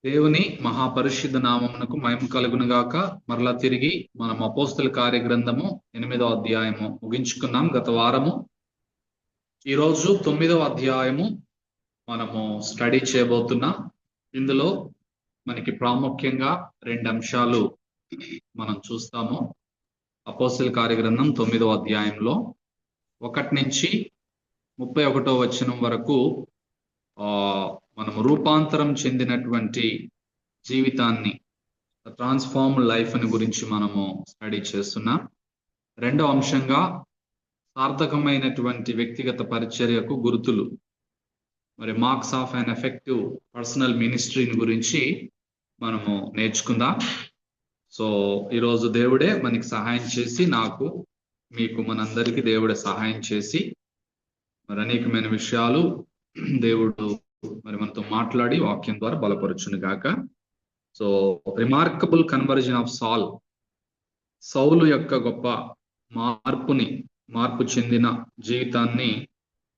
దేవుని మహాపరిశుద్ధ నామమునకు మహిమ కలుగును గాక. మరలా తిరిగి మనం అపోస్తల కార్యగ్రంథము 8వ అధ్యాయము ముగించుకున్నాం గత వారము. ఈరోజు 9వ అధ్యాయము మనము స్టడీ చేయబోతున్నాం. ఇందులో మనకి ప్రాముఖ్యంగా రెండు అంశాలు మనం చూస్తాము. అపోస్తల కార్యగ్రంథం 9వ అధ్యాయంలో 1 నుంచి 31వ వచనం వరకు మనము రూపాంతరం చెందినటువంటి జీవితాన్ని, ట్రాన్స్ఫార్మ్ లైఫ్ అని గురించి మనము స్టడీ చేస్తున్నాం. రెండవ అంశంగా సార్థకమైనటువంటి వ్యక్తిగత పరిచర్యకు గుర్తులు, మరి marks of an effective personal మినిస్ట్రీని గురించి మనము నేర్చుకుందాం. సో ఈరోజు దేవుడే మనకి సహాయం చేసి, నాకు మీకు మనందరికీ దేవుడే సహాయం చేసి మరి అనేకమైన విషయాలు దేవుడు మరి మనతో మాట్లాడి వాక్యం ద్వారా బలపరచును గాక. సో రిమార్కబుల్ కన్వర్జన్ ఆఫ్ సౌలు యొక్క గొప్ప మార్పు చెందిన జీవితాన్ని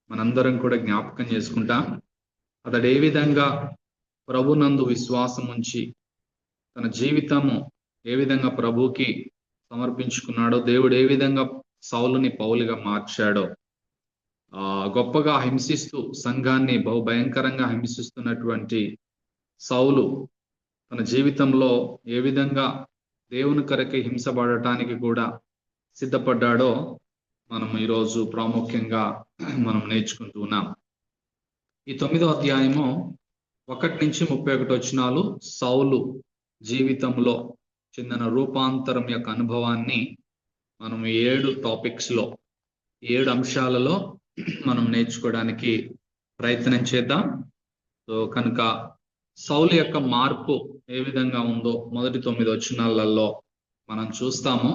మనందరం కూడా జ్ఞాపకం చేసుకుంటాం. అతడు ఏ విధంగా ప్రభునందు విశ్వాసం ఉంచి తన జీవితము ఏ విధంగా ప్రభుకి సమర్పించుకున్నాడో, దేవుడు ఏ విధంగా సౌలుని పౌలుగా మార్చాడో, గొప్పగా హింసిస్తూ సంఘాన్ని బహు భయంకరంగా హింసిస్తున్నటువంటి సౌలు తన జీవితంలో ఏ విధంగా దేవుని కొరకే హింసపడటానికి కూడా సిద్ధపడ్డాడో మనం ఈరోజు ప్రాముఖ్యంగా మనం నేర్చుకుంటూ ఉన్నాం. ఈ 9వ అధ్యాయము 1 నుంచి 31 వచనాలు సౌలు జీవితంలో చెందిన రూపాంతరం యొక్క అనుభవాన్ని మనం 7 టాపిక్స్ లో 7 అంశాలలో మనం నేర్చుకోవడానికి ప్రయత్నం చేద్దాం. సో కనుక సౌలు యొక్క మార్పు ఏ విధంగా ఉందో మొదటి 9 వచనాలలో మనం చూస్తాము.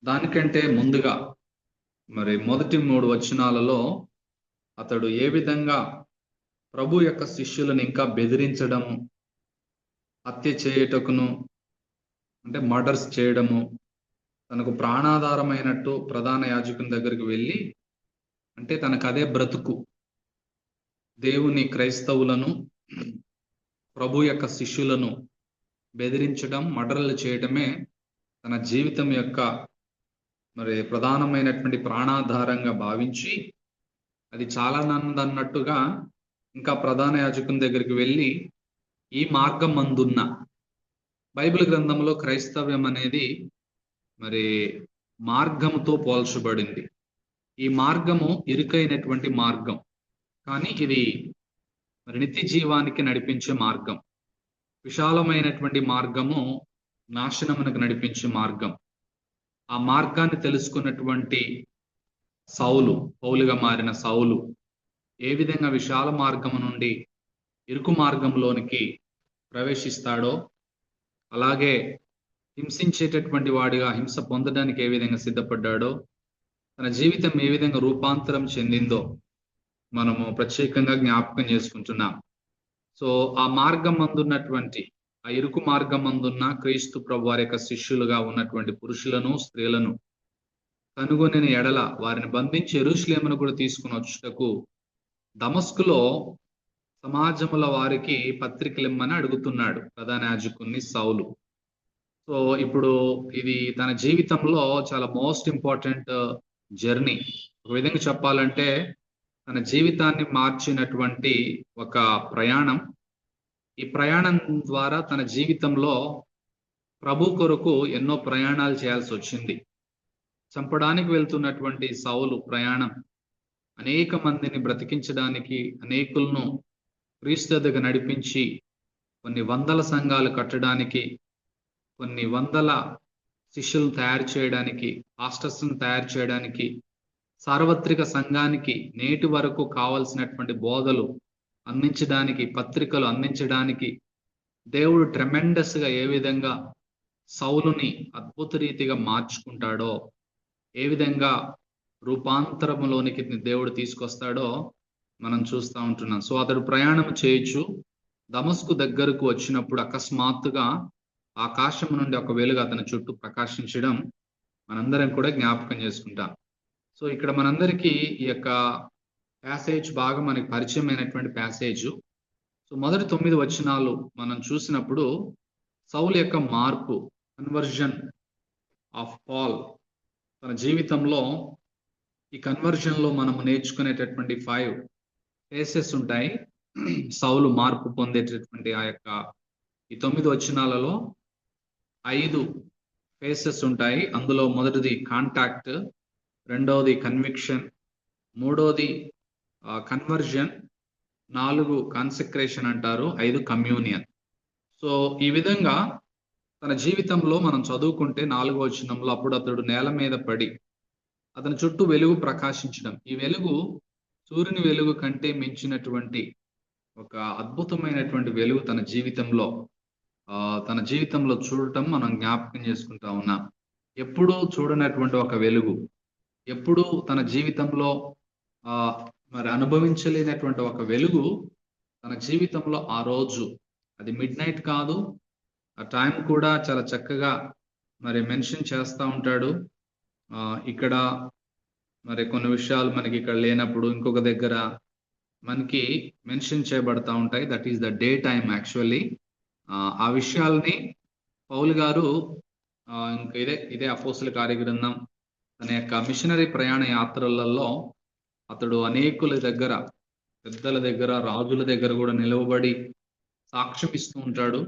దానికంటే ముందుగా మరి మొదటి 3 వచనాలలో అతడు ఏ విధంగా ప్రభు యొక్క శిష్యులను ఇంకా బెదిరించడము, హత్య చేయుటకును, అంటే మర్డర్స్ చేయడము, తనకు ప్రాణాధారమైనట్టు ప్రధాన యాజకుని దగ్గరికి వెళ్ళి, అంటే తనకు అదే బ్రతుకు, దేవుని క్రైస్తవులను ప్రభు యొక్క శిష్యులను బెదిరించడం, మర్డర్లు చేయడమే తన జీవితం యొక్క మరి ప్రధానమైనటువంటి ప్రాణాధారంగా భావించి, అది చాలా నన్నదన్నట్టుగా ఇంకా ప్రధాన యాజకుని దగ్గరికి వెళ్ళి, ఈ మార్గం అందున్న బైబిల్ గ్రంథంలో క్రైస్తవ్యం అనేది మరి మార్గముతో పోల్చబడింది. ఈ మార్గము ఇరుకైనటువంటి మార్గం, కానీ ఇది మరి నిత్య జీవానికి నడిపించే మార్గం. విశాలమైనటువంటి మార్గము నాశనమునకు నడిపించే మార్గం. ఆ మార్గాన్ని తెలుసుకున్నటువంటి సౌలు, పౌలుగా మారిన సౌలు ఏ విధంగా విశాల మార్గము నుండి ఇరుకు మార్గంలోనికి ప్రవేశిస్తాడో, అలాగే హింసించేటటువంటి వాడిగా హింస పొందడానికి ఏ విధంగా సిద్ధపడ్డాడో, తన జీవితం ఏ విధంగా రూపాంతరం చెందిందో మనము ప్రత్యేకంగా జ్ఞాపకం చేసుకుంటున్నాం. సో ఆ మార్గం అందున్నటువంటి, ఆ ఇరుకు మార్గం అందున్న క్రీస్తు ప్రభు వారి యొక్క శిష్యులుగా ఉన్నటువంటి పురుషులను, స్త్రీలను కనుగొనిన ఎడల వారిని బంధించి యెరూషలేమును కూడా తీసుకుని వచ్చుటకు దమస్కులో సమాజముల వారికి పత్రికలు ఇమ్మని అడుగుతున్నాడు ప్రధాన యాజకుని సౌలు. సో ఇప్పుడు ఇది తన జీవితంలో చాలా మోస్ట్ ఇంపార్టెంట్ జర్నీ. ఒక విధంగా చెప్పాలంటే తన జీవితాన్ని మార్చినటువంటి ఒక ప్రయాణం. ఈ ప్రయాణం ద్వారా తన జీవితంలో ప్రభు కొరకు ఎన్నో ప్రయాణాలు చేయాల్సి వచ్చింది. చంపడానికి వెళ్తున్నటువంటి సౌలు ప్రయాణం అనేక మందిని బ్రతికించడానికి, అనేకులను క్రీస్తు దగ్గర నడిపించి, కొన్ని వందల సంఘాలు కట్టడానికి, కొన్ని వందల శిష్యులను తయారు చేయడానికి, పాస్టర్స్ను తయారు చేయడానికి, సార్వత్రిక సంఘానికి నేటి వరకు కావలసినటువంటి బోధలు అందించడానికి, పత్రికలు అందించడానికి దేవుడు ట్రెమెండస్ గా ఏ విధంగా సౌలుని అద్భుత రీతిగా మార్చుకుంటాడో, ఏ విధంగా రూపాంతరములోనికి దేవుడు తీసుకొస్తాడో మనం చూస్తూ ఉంటున్నాం. సో అతడు ప్రయాణం చేయొచ్చు దమస్కు దగ్గరకు వచ్చినప్పుడు అకస్మాత్తుగా ఆకాశం నుండి ఒక వెలుగు అతని చుట్టూ ప్రకాశించడం మనందరం కూడా జ్ఞాపకం చేసుకుంటాం. సో ఇక్కడ మనందరికీ ఈ యొక్క ప్యాసేజ్ బాగా మనకి పరిచయమైనటువంటి ప్యాసేజ్. సో మొదటి 9 వచనాలు మనం చూసినప్పుడు సౌలు యొక్క మార్పు, కన్వర్జన్ ఆఫ్ పాల్, తన జీవితంలో ఈ కన్వర్జన్ లో మనం నేర్చుకునేటటువంటి 5 ఫేసెస్ ఉంటాయి. సౌలు మార్పు పొందేటటువంటి ఆ యొక్క ఈ 9 వచనాలలో 5 ఫేసెస్ ఉంటాయి. అందులో మొదటిది కాంటాక్ట్, రెండవది కన్విక్షన్, మూడవది కన్వర్జన్, 4 కాన్సెక్రేషన్ అంటారు, 5 కమ్యూనియన్. సో ఈ విధంగా తన జీవితంలో మనం చదువుకుంటే 4వ వచనంలో అప్పుడు అతడు నేల మీద పడి అతని చుట్టూ వెలుగు ప్రకాశించడం, ఈ వెలుగు సూర్యుని వెలుగు కంటే మించినటువంటి ఒక అద్భుతమైనటువంటి వెలుగు తన జీవితంలో చూడటం మనం జ్ఞాపకం చేసుకుంటా ఉన్నాం. ఎప్పుడూ చూడనటువంటి ఒక వెలుగు, ఎప్పుడూ తన జీవితంలో మరి అనుభవించలేనటువంటి ఒక వెలుగు తన జీవితంలో ఆ రోజు, అది మిడ్ నైట్ కాదు, ఆ టైం కూడా చాలా చక్కగా మరి మెన్షన్ చేస్తూ ఉంటాడు. ఇక్కడ మరి కొన్ని విషయాలు మనకి ఇక్కడ లేనప్పుడు ఇంకొక దగ్గర మనకి మెన్షన్ చేయబడతా ఉంటాయి. That is the day time actually. ఆ విషయాల్ని పౌలు గారు ఇంకా ఇదే అపోస్తుల కార్యగ్రంథం తన యొక్క మిషనరీ ప్రయాణ యాత్రలలో అతడు అనేకుల దగ్గర, పెద్దల దగ్గర, రాజుల దగ్గర కూడా నిలవబడి సాక్ష్యం ఇస్తూ ఉంటాడు.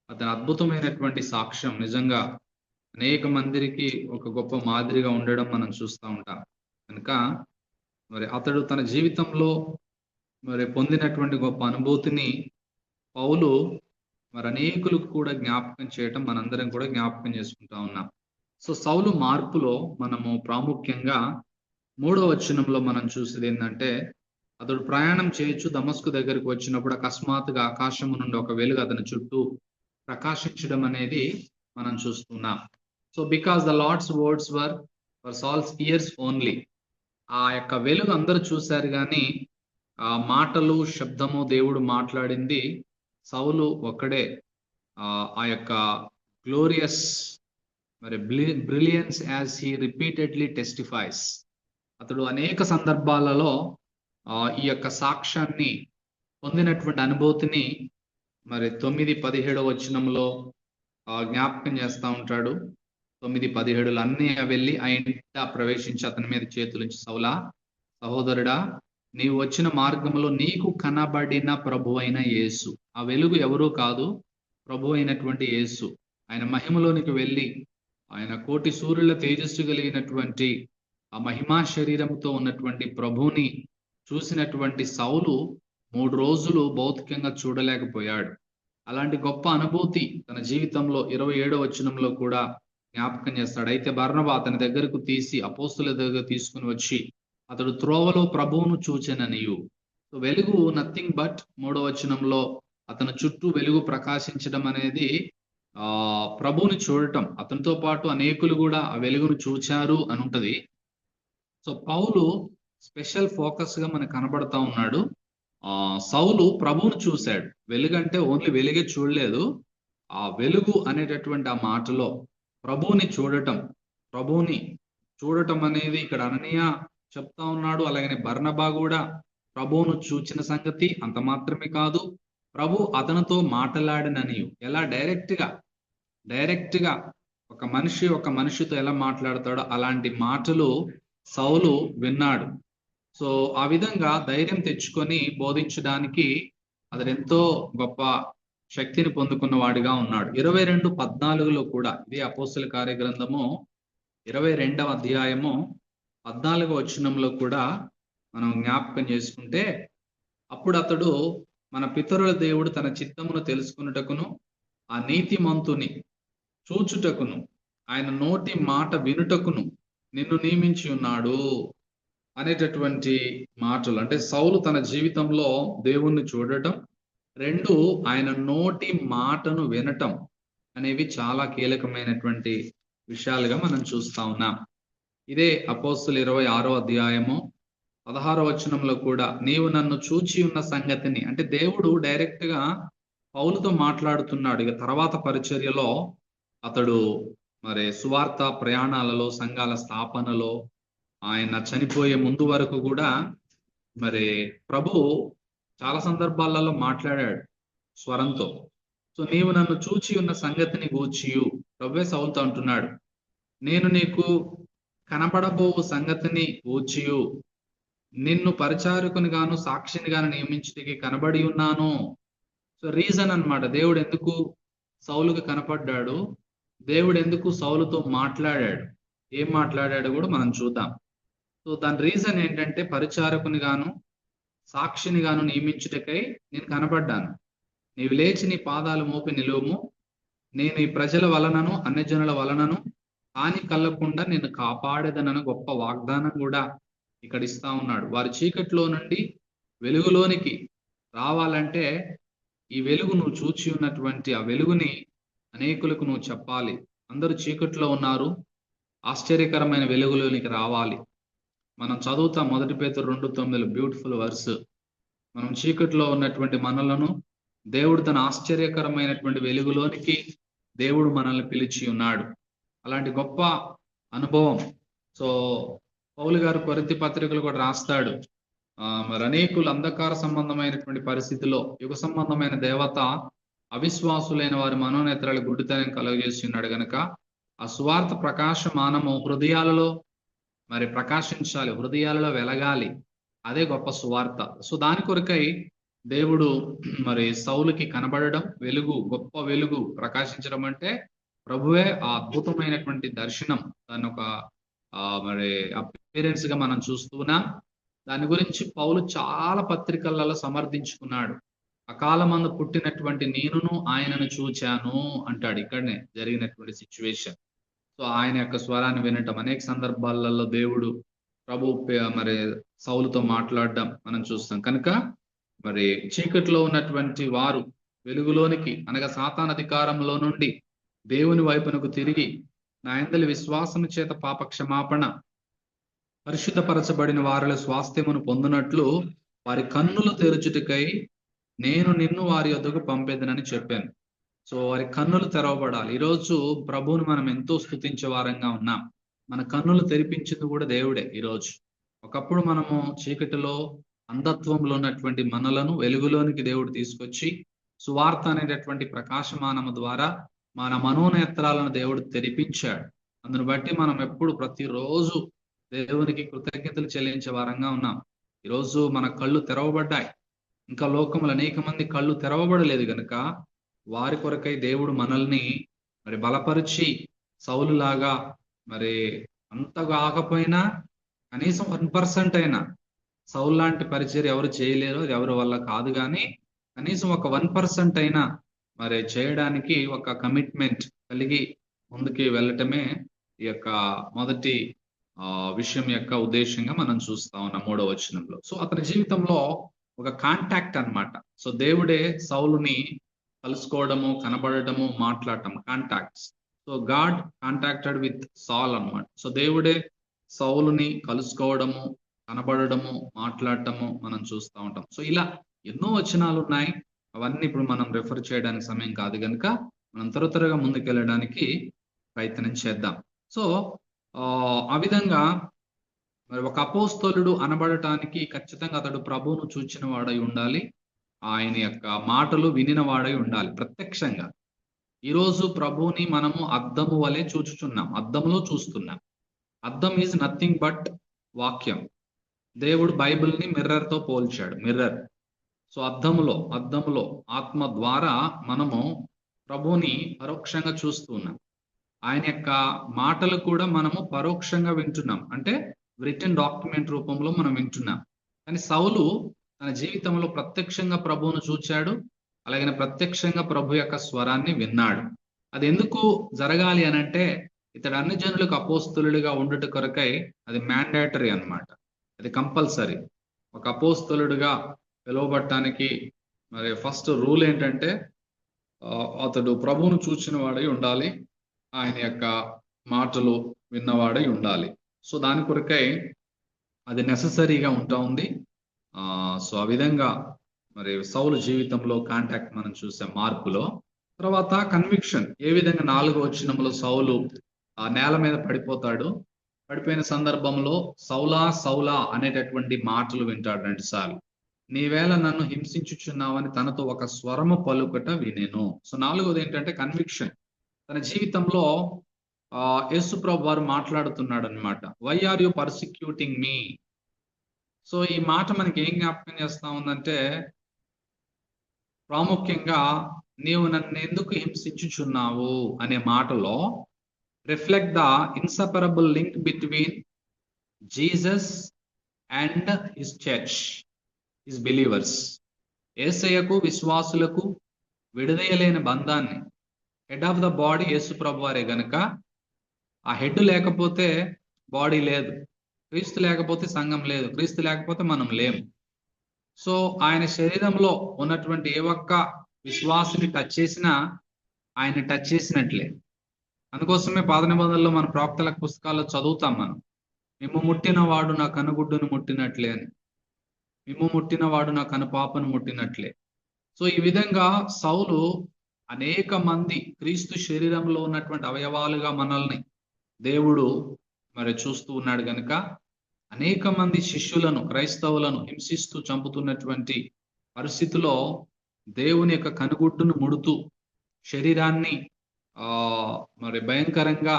అతని అద్భుతమైనటువంటి సాక్ష్యం నిజంగా అనేక మందికి ఒక గొప్ప మాదిరిగా ఉండడం మనం చూస్తూ ఉంటాం. కనుక మరి అతడు తన జీవితంలో మరి పొందినటువంటి గొప్ప అనుభూతిని పౌలు మరి అనేకులకు కూడా జ్ఞాపకం చేయటం మనందరం కూడా జ్ఞాపకం చేసుకుంటా ఉన్నాం. సో సౌలు మార్పులో మనము ప్రాముఖ్యంగా 3వ వచనంలో మనం చూసేది ఏంటంటే, అతడు ప్రయాణం చేయొచ్చు దమస్కు దగ్గరకు వచ్చినప్పుడు అకస్మాత్తుగా ఆకాశము నుండి ఒక వెలుగు అతని చుట్టూ ప్రకాశించడం అనేది మనం చూస్తున్నాం. So because the Lord's words were for Saul's years only, ఆ యొక్క వెలుగు అందరూ చూశారు కానీ ఆ మాటలు, శబ్దము, దేవుడు మాట్లాడింది సౌలు ఒక్కడే. ఆ యొక్క గ్లోరియస్ మరి బ్రిలియన్స్ యాజ్ హీ రిపీటెడ్లీ టెస్టిఫైస్, అతడు అనేక సందర్భాలలో ఈ యొక్క సాక్ష్యాన్ని పొందినటువంటి అనుభూతిని మరి 9-17 వచనంలో జ్ఞాపకం చేస్తూ ఉంటాడు. 9-17 అన్నీ వెళ్ళి ఆ ఇంట ప్రవేశించి అతని మీద చేతులుంచి, సౌలా సహోదరుడా, నీవు వచ్చిన మార్గంలో నీకు కనబడిన ప్రభు అయిన యేసు, ఆ వెలుగు ఎవరూ కాదు, ప్రభు అయినటువంటి యేసు, ఆయన మహిమలోనికి వెళ్ళి ఆయన కోటి సూర్యుల తేజస్సు కలిగినటువంటి ఆ మహిమా శరీరంతో ఉన్నటువంటి ప్రభుని చూసినటువంటి సౌలు 3 రోజులు భౌతికంగా చూడలేకపోయాడు. అలాంటి గొప్ప అనుభూతి తన జీవితంలో 27వ వచనంలో కూడా జ్ఞాపకం చేస్తాడు. అయితే బర్నబా అతని దగ్గరకు తీసి అపోస్తుల దగ్గర తీసుకుని వచ్చి అతడు త్రోవలో ప్రభువును చూచెననియు. సో వెలుగు నథింగ్ బట్ 3వ వచనంలో అతని చుట్టూ వెలుగు ప్రకాశించడం అనేది ప్రభువుని చూడటం. అతనితో పాటు అనేకులు కూడా ఆ వెలుగును చూచారు అని ఉంటది. సో పౌలు స్పెషల్ ఫోకస్ గా మనకు కనబడతా ఉన్నాడు. సౌలు ప్రభువును చూశాడు. వెలుగంటే ఓన్లీ వెలుగే చూడలేదు, ఆ వెలుగు అనేటటువంటి ఆ మాటలో ప్రభువుని చూడటం అనేది ఇక్కడ అననీయ చెప్తా ఉన్నాడు. అలాగనే బర్నబా కూడా ప్రభువును చూచిన సంగతి అంత మాత్రమే కాదు, ప్రభు అతనితో మాట్లాడినని, ఎలా డైరెక్ట్ గా ఒక మనిషితో ఎలా మాట్లాడతాడో అలాంటి మాటలు సౌలు విన్నాడు. సో ఆ విధంగా ధైర్యం తెచ్చుకొని బోధించడానికి అతను ఎంతో గొప్ప శక్తిని పొందుకున్న వాడిగా ఉన్నాడు. 22:14 కూడా ఇదే అపోస్తుల కార్యగ్రంథము 22వ అధ్యాయము 14వ వచనంలో కూడా మనం జ్ఞాపకం చేసుకుంటే, అప్పుడు అతడు మన పితరుల దేవుడు తన చిత్తమును తెలుసుకున్నటకును ఆ నీతిమంతుని చూచుటకును ఆయన నోటి మాట వినుటకును నిన్ను నియమించి ఉన్నాడు అనేటటువంటి మాటలు. అంటే సౌలు తన జీవితంలో దేవుణ్ణి చూడటం, 2 ఆయన నోటి మాటను వినటం అనేవి చాలా కీలకమైనటువంటి విషయాలుగా మనం చూస్తా ఉన్నాం. ఇదే అపోస్తుల 26వ అధ్యాయము 16వ వచనంలో కూడా నీవు నన్ను చూచి ఉన్న సంగతిని, అంటే దేవుడు డైరెక్ట్ గా పౌలుతో మాట్లాడుతున్నాడు. ఇక తర్వాత పరిచర్యలో అతడు మరి సువార్త ప్రయాణాలలో, సంఘాల స్థాపనలో, ఆయన చనిపోయే ముందు వరకు కూడా మరి ప్రభు చాలా సందర్భాలలో మాట్లాడాడు స్వరంతో. సో నీవు నన్ను చూచి ఉన్న సంగతిని గూర్చియు ప్రభువే సౌలుతో అంటున్నాడు, నేను నీకు కనపడబోవు సంగతిని గూర్చియు నిన్ను పరిచారకుని గాను సాక్షిని గాను నియమించుటకి కనబడి ఉన్నాను. సో రీజన్ అన్నమాట, దేవుడు ఎందుకు సౌలుకు కనపడ్డాడు, దేవుడు ఎందుకు సౌలుతో మాట్లాడాడు, ఏం మాట్లాడాడు కూడా మనం చూద్దాం. సో దాని రీజన్ ఏంటంటే, పరిచారకుని గాను సాక్షిని గాను నియమించుటకై నేను కనపడ్డాను. నీవు లేచి నీ పాదాలు మోపి నిలువుము, నేను ఈ ప్రజల వలనను అన్యజనుల వలనను హాని కలగకుండా నిన్ను కాపాడేదనను గొప్ప వాగ్దానం కూడా ఇక్కడ ఇస్తా ఉన్నాడు. వారి చీకట్లో నుండి వెలుగులోనికి రావాలంటే ఈ వెలుగు నువ్వు చూచి ఉన్నటువంటి ఆ వెలుగుని అనేకులకు నువ్వు చెప్పాలి. అందరూ చీకట్లో ఉన్నారు, ఆశ్చర్యకరమైన వెలుగులోనికి రావాలి. మనం చదువుతాం 1 పేతురు 2:9 బ్యూటిఫుల్ వర్స్. మనం చీకట్లో ఉన్నటువంటి మనలను దేవుడు తన ఆశ్చర్యకరమైనటువంటి వెలుగులోనికి దేవుడు మనల్ని పిలిచి ఉన్నాడు. అలాంటి గొప్ప అనుభవం. సో పౌలు గారు కొరింథీ పత్రికలు కూడా రాస్తాడు, మరి అనేకులు అంధకార సంబంధమైనటువంటి పరిస్థితిలో యుగ సంబంధమైన దేవత అవిశ్వాసులైన వారి మనోనేత్రాలు గుడ్డితనం కలుగజేసి ఉన్నాడు గనుక ఆ సువార్త ప్రకాశమానము హృదయాలలో మరి ప్రకాశించాలి, హృదయాలలో వెలగాలి. అదే గొప్ప సువార్త. సో దాని కొరకై దేవుడు మరి సౌలుకి కనబడడం, వెలుగు, గొప్ప వెలుగు ప్రకాశించడం అంటే ప్రభువే ఆ అద్భుతమైనటువంటి దర్శనం, దాన్ని ఒక మరి అపిరెన్స్ గా మనం చూస్తున్నాం. దాని గురించి పౌలు చాలా పత్రికలలో సమర్థించుకున్నాడు. అకాలమందు పుట్టినటువంటి నేనును ఆయనను చూచాను అంటాడు. ఇక్కడనే జరిగినటువంటి సిచ్యువేషన్. సో ఆయన యొక్క స్వరాన్ని వినటం, అనేక సందర్భాలలో దేవుడు ప్రభు మరి సౌలుతో మాట్లాడడం మనం చూస్తాం. కనుక మరి చీకట్లో ఉన్నటువంటి వారు వెలుగులోనికి, అనగా సాతాన్ అధికారంలో నుండి దేవుని వైపునకు తిరిగి నా యందలి విశ్వాసము చేత పాప క్షమాపణ పరిశుద్ధపరచబడిన వారిలో స్వాస్థ్యమును పొందినట్లు వారి కన్నులు తెరుచుటకై నేను నిన్ను వారి యొద్దకు పంపేదనని చెప్పాను. సో వారి కన్నులు తెరవబడాలి. ఈరోజు ప్రభువుని మనం ఎంతో స్తుతించే వారంగా ఉన్నాం. మన కన్నులు తెరిపించింది కూడా దేవుడే. ఈరోజు ఒకప్పుడు మనము చీకటిలో అంధత్వంలో ఉన్నటువంటి మనలను వెలుగులోనికి దేవుడు తీసుకొచ్చి సువార్త అనేటటువంటి ప్రకాశమానము ద్వారా మన మనోనేత్రాలను దేవుడు తెరిపించాడు. అందును బట్టి మనం ఎప్పుడు ప్రతిరోజు దేవునికి కృతజ్ఞతలు చెల్లించే వారంగా ఉన్నాం. ఈరోజు మన కళ్ళు తెరవబడ్డాయి. ఇంకా లోకములు అనేక మంది కళ్ళు తెరవబడలేదు గనుక వారి కొరకై దేవుడు మనల్ని మరి బలపరిచి సౌలులాగా మరి అంత కాకపోయినా కనీసం 1% అయినా సౌలు లాంటి పరిచర్య ఎవరు చేయలేరు, అది ఎవరి వల్ల కాదు, కానీ కనీసం ఒక 1% అయినా మరి చేయడానికి ఒక కమిట్మెంట్ కలిగి ముందుకి వెళ్ళటమే ఈ యొక్క మొదటి విషయం యొక్క ఉద్దేశంగా మనం చూస్తా ఉన్నాం 3వ వచనంలో. సో అతని జీవితంలో ఒక కాంటాక్ట్ అన్నమాట. సో దేవుడే సౌలుని కలుసుకోవడము, కనబడటము, మాట్లాడటం, contacts. So God contacted with సాల్ అన్నమాట. సో దేవుడే సౌలుని కలుసుకోవడము, కనబడటము, మాట్లాడటము మనం చూస్తూ ఉంటాం. సో ఇలా ఎన్నో వచనాలు ఉన్నాయి. అవన్నీ ఇప్పుడు మనం రెఫర్ చేయడానికి సమయం కాదు కనుక మనం త్వరగా ముందుకెళ్ళడానికి ప్రయత్నం చేద్దాం. సో ఆ విధంగా మరి ఒక అపోస్తలుడు అనబడటానికి ఖచ్చితంగా అతడు ప్రభువును చూచిన వాడై ఉండాలి, ఆయన యొక్క మాటలు వినిన వాడై ఉండాలి ప్రత్యక్షంగా. ఈరోజు ప్రభువుని మనము అద్దము వలె చూచుచున్నాం, అద్దంలో చూస్తున్నాం. అద్దం ఈజ్ నథింగ్ బట్ వాక్యం. దేవుడు బైబిల్ని మిర్రర్తో పోల్చాడు, మిర్రర్. సో అద్దములో ఆత్మ ద్వారా మనము ప్రభువుని పరోక్షంగా చూస్తున్నాం. ఆయన యొక్క మాటలు కూడా మనము పరోక్షంగా వింటున్నాం, అంటే రిటన్ డాక్యుమెంట్ రూపంలో మనం వింటున్నాం. కానీ సౌలు తన జీవితంలో ప్రత్యక్షంగా ప్రభువును చూచాడు, అలాగే ప్రత్యక్షంగా ప్రభు యొక్క స్వరాన్ని విన్నాడు. అది ఎందుకు జరగాలి అని అంటే ఇతడు అన్ని జనులకు అపోస్తలుడిగా ఉండుట కొరకై అది మ్యాండేటరీ అన్నమాట, అది కంపల్సరీ. ఒక అపోస్తలుడిగా పిలువబడటానికి మరి ఫస్ట్ రూల్ ఏంటంటే అతడు ప్రభువును చూచిన వాడై ఉండాలి, ఆయన యొక్క మాటలు విన్నవాడై ఉండాలి. సో దాని కొరకై అది నెససరీగా ఉంటా ఉంది. సో ఆ విధంగా మరి సౌలు జీవితంలో కాంటాక్ట్ మనం చూసాం, మార్పులో. తర్వాత కన్విక్షన్. ఏ విధంగా 4వ వచనంలో సౌలు ఆ నేల మీద పడిపోతాడు. పడిపోయిన సందర్భంలో సౌలా సౌలా అనేటటువంటి మాటలు వింటాడు 2 సార్లు. నీవేళ నన్ను హింసించుచున్నావని తనతో ఒక స్వరము పలుకట వినెను. సో 4వది ఏంటంటే కన్విక్షన్. తన జీవితంలో యేసు ప్రభు వారు మాట్లాడుతున్నాడు అనమాట. Why are you persecuting me? So ఈ మాట మనకి ఏం జ్ఞాపకం చేస్తా ఉందంటే, ప్రాముఖ్యంగా నీవు నన్ను ఎందుకు హింసించుచున్నావు అనే మాటలో reflect the inseparable link between Jesus and his church, his believers. యేసయ్యకు విశ్వాసులకు విడదీయలేని బంధాన్ని, హెడ్ ఆఫ్ ద బాడీ యేసు ప్రభు వారే గనుక, ఆ హెడ్ లేకపోతే బాడీ లేదు, క్రీస్తు లేకపోతే సంఘం లేదు, క్రీస్తు లేకపోతే మనం లేము. సో ఆయన శరీరంలో ఉన్నటువంటి ఏ ఒక్క విశ్వాసుని టచ్ చేసినా ఆయన టచ్ చేసినట్లే. అందుకోసమే పాత నిబంధనలో మన ప్రవక్తల పుస్తకాల్లో చదువుతాం మనం, మిమ్ము ముట్టిన వాడు నా కనుగుడ్డును ముట్టినట్లే అని, మిమ్ము ముట్టిన వాడు నా కనుపాపను ముట్టినట్లే. సో ఈ విధంగా సౌలు అనేక మంది క్రీస్తు శరీరంలో ఉన్నటువంటి అవయవాలుగా మనల్ని దేవుడు మరి చూస్తూ ఉన్నాడు గనుక అనేక మంది శిష్యులను, క్రైస్తవులను హింసిస్తూ చంపుతున్నటువంటి పరిస్థితిలో దేవుని యొక్క కనుగుడ్డును ముడుతూ శరీరాన్ని మరి భయంకరంగా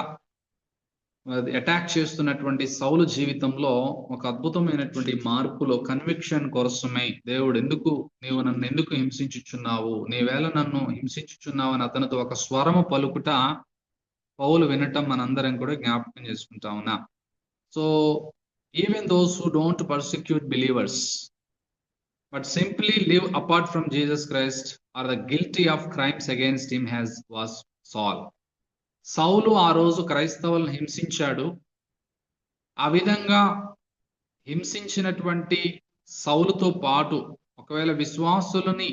అటాక్ చేస్తున్నటువంటి సౌలు జీవితంలో ఒక అద్భుతమైనటువంటి మార్పులో కన్విక్షన్ కోసమై దేవుడు నీవు నన్ను ఎందుకు హింసించుచున్నావు, నీవేళ నన్ను హింసించుచున్నావు అని అతనితో ఒక స్వరము పలుకుట పౌలు వినటం మనందరం కూడా జ్ఞాపకం చేసుకుంటా ఉన్నా. So even those who don't persecute believers but simply live apart from Jesus Christ are the guilty of crimes against him, as was Saul. సౌలు ఆ రోజు క్రైస్తవులను హింసించాడు. ఆ విధంగా హింసించినటువంటి సౌలుతో పాటు ఒకవేళ విశ్వాసులని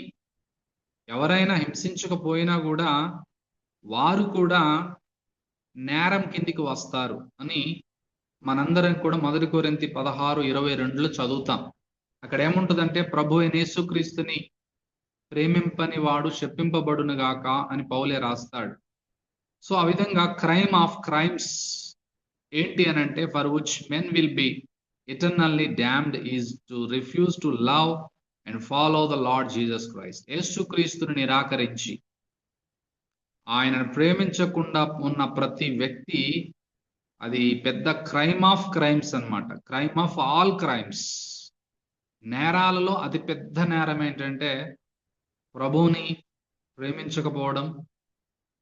ఎవరైనా హింసించకపోయినా కూడా వారు కూడా నేరం కిందికి వస్తారు అని మనందరం కూడా 1 కొరింథీ 16:22 చదువుతాం. అక్కడ ఏముంటుందంటే, ప్రభు అయిన యేసుక్రీస్తుని ప్రేమింపని వాడు శపింపబడును గాక అని పౌలే రాస్తాడు. సో ఆ విధంగా క్రైమ్ ఆఫ్ క్రైమ్స్ ఏంటి అని అంటే, for which men will be eternally damned is to refuse to love and follow the lord Jesus Christ. యేసుక్రీస్తుని నిరాకరించి ఆయనను ప్రేమించకుండా ఉన్న ప్రతి వ్యక్తి, అది పెద్ద క్రైమ్ ఆఫ్ క్రైమ్స్ అన్నమాట. Crime of all crimes. నేరాలలో అతి పెద్ద నేరం ఏంటంటే ప్రభువుని ప్రేమించకపోవడం,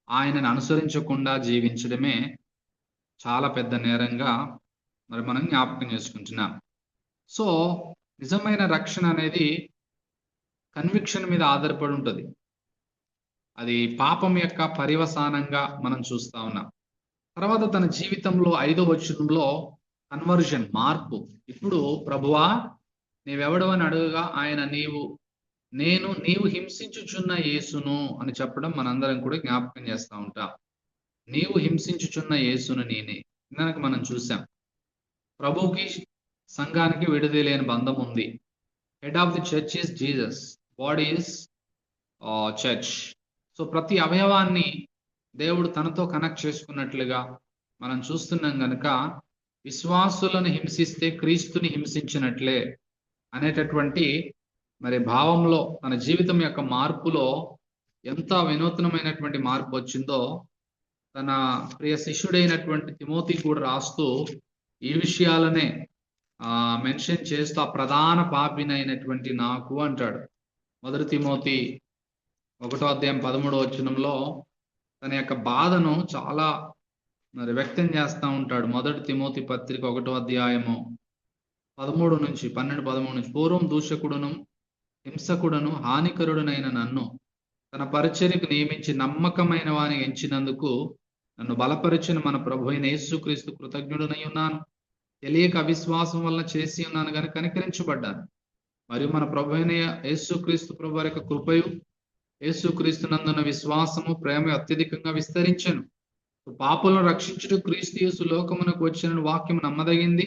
ఆయనను అనుసరించకుండా జీవించడమే చాలా పెద్ద నేరంగా మరి మనం జ్ఞాపకం చేసుకుంటున్నాం. సో నిజమైన రక్షణ అనేది కన్విక్షన్ మీద ఆధారపడి ఉంటుంది. అది పాపం యొక్క పర్యవసానంగా మనం చూస్తా ఉన్నాం. తర్వాత తన జీవితంలో 5వ వచనంలో కన్వర్జన్, మార్పు. ఇప్పుడు ప్రభువా నీవెవడవని అడుగగా ఆయన నీవు హింసించుచున్న యేసును అని చెప్పడం మనందరం కూడా జ్ఞాపకం చేస్తూ ఉంటాం. నీవు హింసించుచున్న యేసును నేనే. ఇందాక మనం చూసాం, ప్రభువుకి సంఘానికి విడదీయలేని బంధం ఉంది. Head of the church is Jesus, body is church. So ప్రతి అవయవాన్ని దేవుడు తనతో కనెక్ట్ చేసుకున్నట్లుగా మనం చూస్తున్నాం గనుక, విశ్వాసులను హింసిస్తే క్రీస్తుని హింసించినట్లే అనేటటువంటి మరి భావంలో తన జీవితం యొక్క మార్పులో ఎంత వినూత్నమైనటువంటి మార్పు వచ్చిందో తన ప్రియ శిష్యుడైనటువంటి తిమోతి కూడా రాస్తూ ఈ విషయాలనే మెన్షన్ చేస్తూ, ఆ ప్రధాన పాపినైనటువంటి నాకు అంటాడు. 1 తిమోతి 1:13 తన యొక్క బాధను చాలా మరి వ్యక్తం చేస్తూ ఉంటాడు. 1 తిమోతి పత్రిక 1:13 పూర్వం దూషకుడును హింసకుడును హానికరుడునైన నన్ను తన పరిచర్యకు నియమించి నమ్మకమైన వాని ఎంచినందుకు నన్ను బలపరిచిన మన ప్రభు అయిన యేసుక్రీస్తు కృతజ్ఞుడనై ఉన్నాను. తెలియక అవిశ్వాసం వలన చేసి ఉన్నాను కనుక కనికరించబడ్డాను. మరియు మన ప్రభు అయిన యేసుక్రీస్తు ప్రభు వారి యొక్క కృపయు యేసుక్రీస్తు నందున్న విశ్వాసము ప్రేమ అత్యధికంగా విస్తరించెను. పాపులను రక్షించుట క్రీస్తు యేసు లోకమునకు వచ్చిన వాక్యం నమ్మదగింది,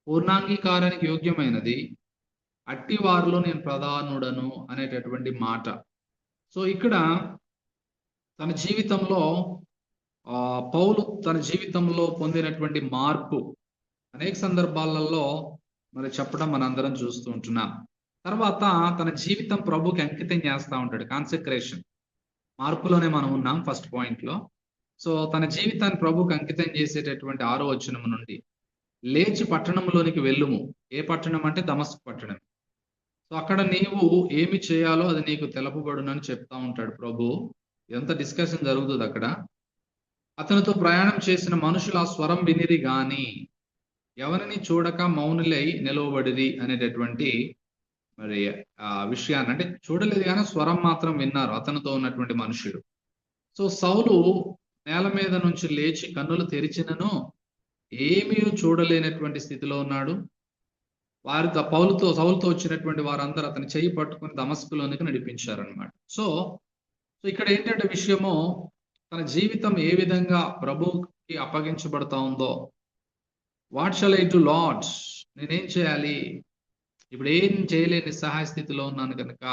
పూర్ణాంగీకారానికి యోగ్యమైనది, అట్టి వారిలో నేను ప్రధానుడను అనేటటువంటి మాట. సో ఇక్కడ తన జీవితంలో పౌలు తన జీవితంలో పొందినటువంటి మార్పు అనేక సందర్భాలలో మరి చెప్పడం మనందరం చూస్తూ ఉంటున్నాం. తర్వాత తన జీవితం ప్రభుకి అంకితం చేస్తూ ఉంటాడు. కాన్సెక్రేషన్, మార్పులోనే మనం ఉన్నాం ఫస్ట్ పాయింట్ లో. సో తన జీవితాన్ని ప్రభుకి అంకితం చేసేటటువంటి 6వ వచనం నుండి, లేచి పట్టణంలోనికి వెళ్ళుము. ఏ పట్టణం అంటే దమస్కు పట్టణం. సో అక్కడ నీవు ఏమి చేయాలో అది నీకు తెలుపబడునని చెప్తా ఉంటాడు ప్రభు. ఎంత డిస్కషన్ జరుగుతుంది అక్కడ. అతనితో ప్రయాణం చేసిన మనుషులు ఆ స్వరం వినిరి గాని ఎవరిని చూడక మౌనులై నిలవబడిరి అనేటటువంటి మరి ఆ విషయాన్ని, అంటే చూడలేదు కానీ స్వరం మాత్రం విన్నారు అతనితో ఉన్నటువంటి మనుషులు. సో సౌలు నేల మీద నుంచి లేచి కన్నులు తెరిచినను ఏమీ చూడలేనటువంటి స్థితిలో ఉన్నాడు. వారితో సౌలుతో వచ్చినటువంటి వారందరూ అతని చెయ్యి పట్టుకుని దమస్కులోనికి నడిపించారనమాట. సో ఇక్కడ ఏంటంటే విషయము, తన జీవితం ఏ విధంగా ప్రభుకి అప్పగించబడతా ఉందో, what shall I do lord, నేనేం చేయాలి, ఇప్పుడు ఏం చేయలేని సహాయ స్థితిలో ఉన్నాను కనుక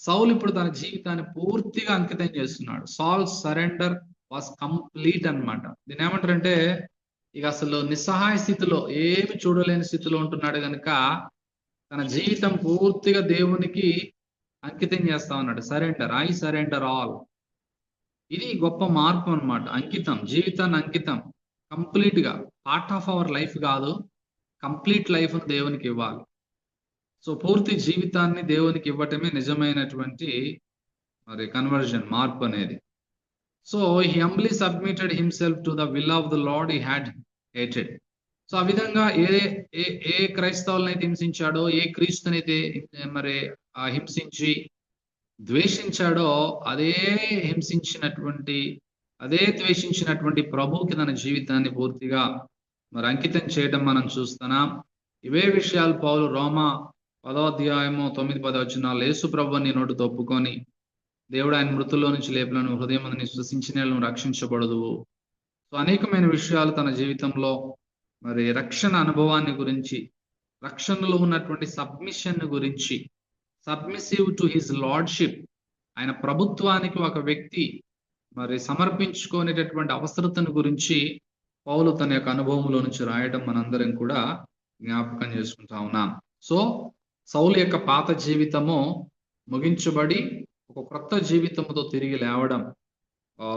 సౌలు ఇప్పుడు తన జీవితాన్ని పూర్తిగా అంకితం చేస్తున్నాడు. సాల్ సరెండర్ వాస్ కంప్లీట్ అన్నమాట. దీని ఏమంటారంటే ఇక అసలు నిస్సహాయ స్థితిలో, ఏమి చూడలేని స్థితిలో ఉంటున్నాడు కనుక తన జీవితం పూర్తిగా దేవునికి అంకితం చేస్తా ఉన్నాడు. Surrender, I surrender all. ఇది గొప్ప మార్పు అన్నమాట. అంకితం, జీవితాన్ని అంకితం కంప్లీట్ గా. పార్ట్ ఆఫ్ అవర్ లైఫ్ కాదు, కంప్లీట్ లైఫ్ దేవునికి ఇవ్వాలి. సో పూర్తి జీవితాన్ని దేవునికి ఇవ్వటమే నిజమైనటువంటి మరి కన్వర్జన్, మార్పు అనేది. So he humbly submitted himself to the will of the lord he had hated. So ఆ విధంగా ఏ క్రైస్తవులనైతే హింసించాడో, ఏ క్రీస్తునైతే మరి హింసించి ద్వేషించాడో, అదే ద్వేషించినటువంటి ప్రభువుకి తన జీవితాన్ని పూర్తిగా మరి అంకితం చేయడం మనం చూస్తున్నాం. ఇవే విషయాలు పౌలు రోమా 10వ అధ్యాయము 9-10 వచనాలు, యేసు ప్రభువుని నోటితో ఒప్పుకొని దేవుడు ఆయన మృతుల్లో నుంచి లేపులను, హృదయం విశ్వసించిన నువ్వు రక్షించబడదు. సో అనేకమైన విషయాలు తన జీవితంలో మరి రక్షణ అనుభవాన్ని గురించి, రక్షణలో ఉన్నటువంటి సబ్మిషన్ గురించి, సబ్మిసివ్ టు హిజ్ లార్డ్షిప్, ఆయన ప్రభుత్వానికి ఒక వ్యక్తి మరి సమర్పించుకునేటటువంటి అవసరతను గురించి పౌలు తన యొక్క అనుభవంలో నుంచి రాయడం మనందరం కూడా జ్ఞాపకం చేసుకుంటా ఉన్నాం. సో సౌలు యొక్క పాత జీవితము ముగించబడి ఒక క్రొత్త జీవితంతో తిరిగి లేవడం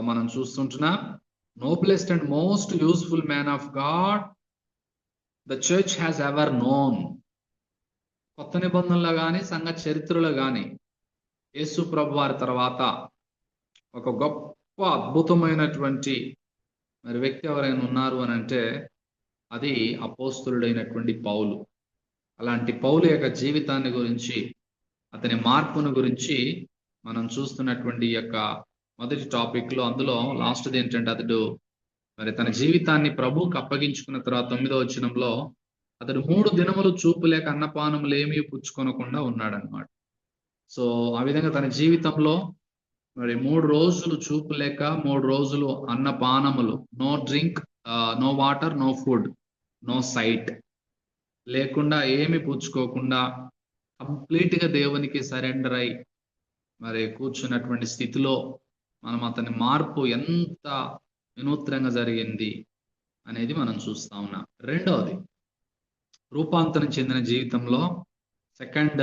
మనం చూస్తుంటున్నాం. Noblest and most useful man of God the church has ever known. కొత్త నిబంధనలో కానీ సంఘ చరిత్రలో కానీ యేసు ప్రభు వారి తర్వాత ఒక గొప్ప అద్భుతమైనటువంటి మరి వ్యక్తి ఎవరైనా ఉన్నారు అని అంటే అది అపోస్తలుడైనటువంటి పౌలు. అలాంటి పౌలు యొక్క జీవితాన్ని గురించి, అతని మార్పును గురించి మనం చూస్తున్నటువంటి ఈ యొక్క మొదటి టాపిక్ లో, అందులో లాస్ట్ది ఏంటంటే అతడు మరి తన జీవితాన్ని ప్రభువుకి అప్పగించుకున్న తర్వాత 9వ వచనంలో అతడు 3 దినములు చూపు లేక అన్నపానములు ఏమీ పుచ్చుకొనకుండా ఉన్నాడనమాట. సో ఆ విధంగా తన జీవితంలో మరి 3 రోజులు చూపు లేక, 3 రోజులు అన్నపానములు, no drink, no water, no food, no sight లేకుండా, ఏమి పుచ్చుకోకుండా కంప్లీట్ గా దేవునికి సరెండర్ అయి మరి కూర్చున్నటువంటి స్థితిలో మనం అతని మార్పు ఎంత వినూత్నంగా జరిగింది అనేది మనం చూస్తా ఉన్నాం. రెండవది, రూపాంతరం చెందిన జీవితంలో సెకండ్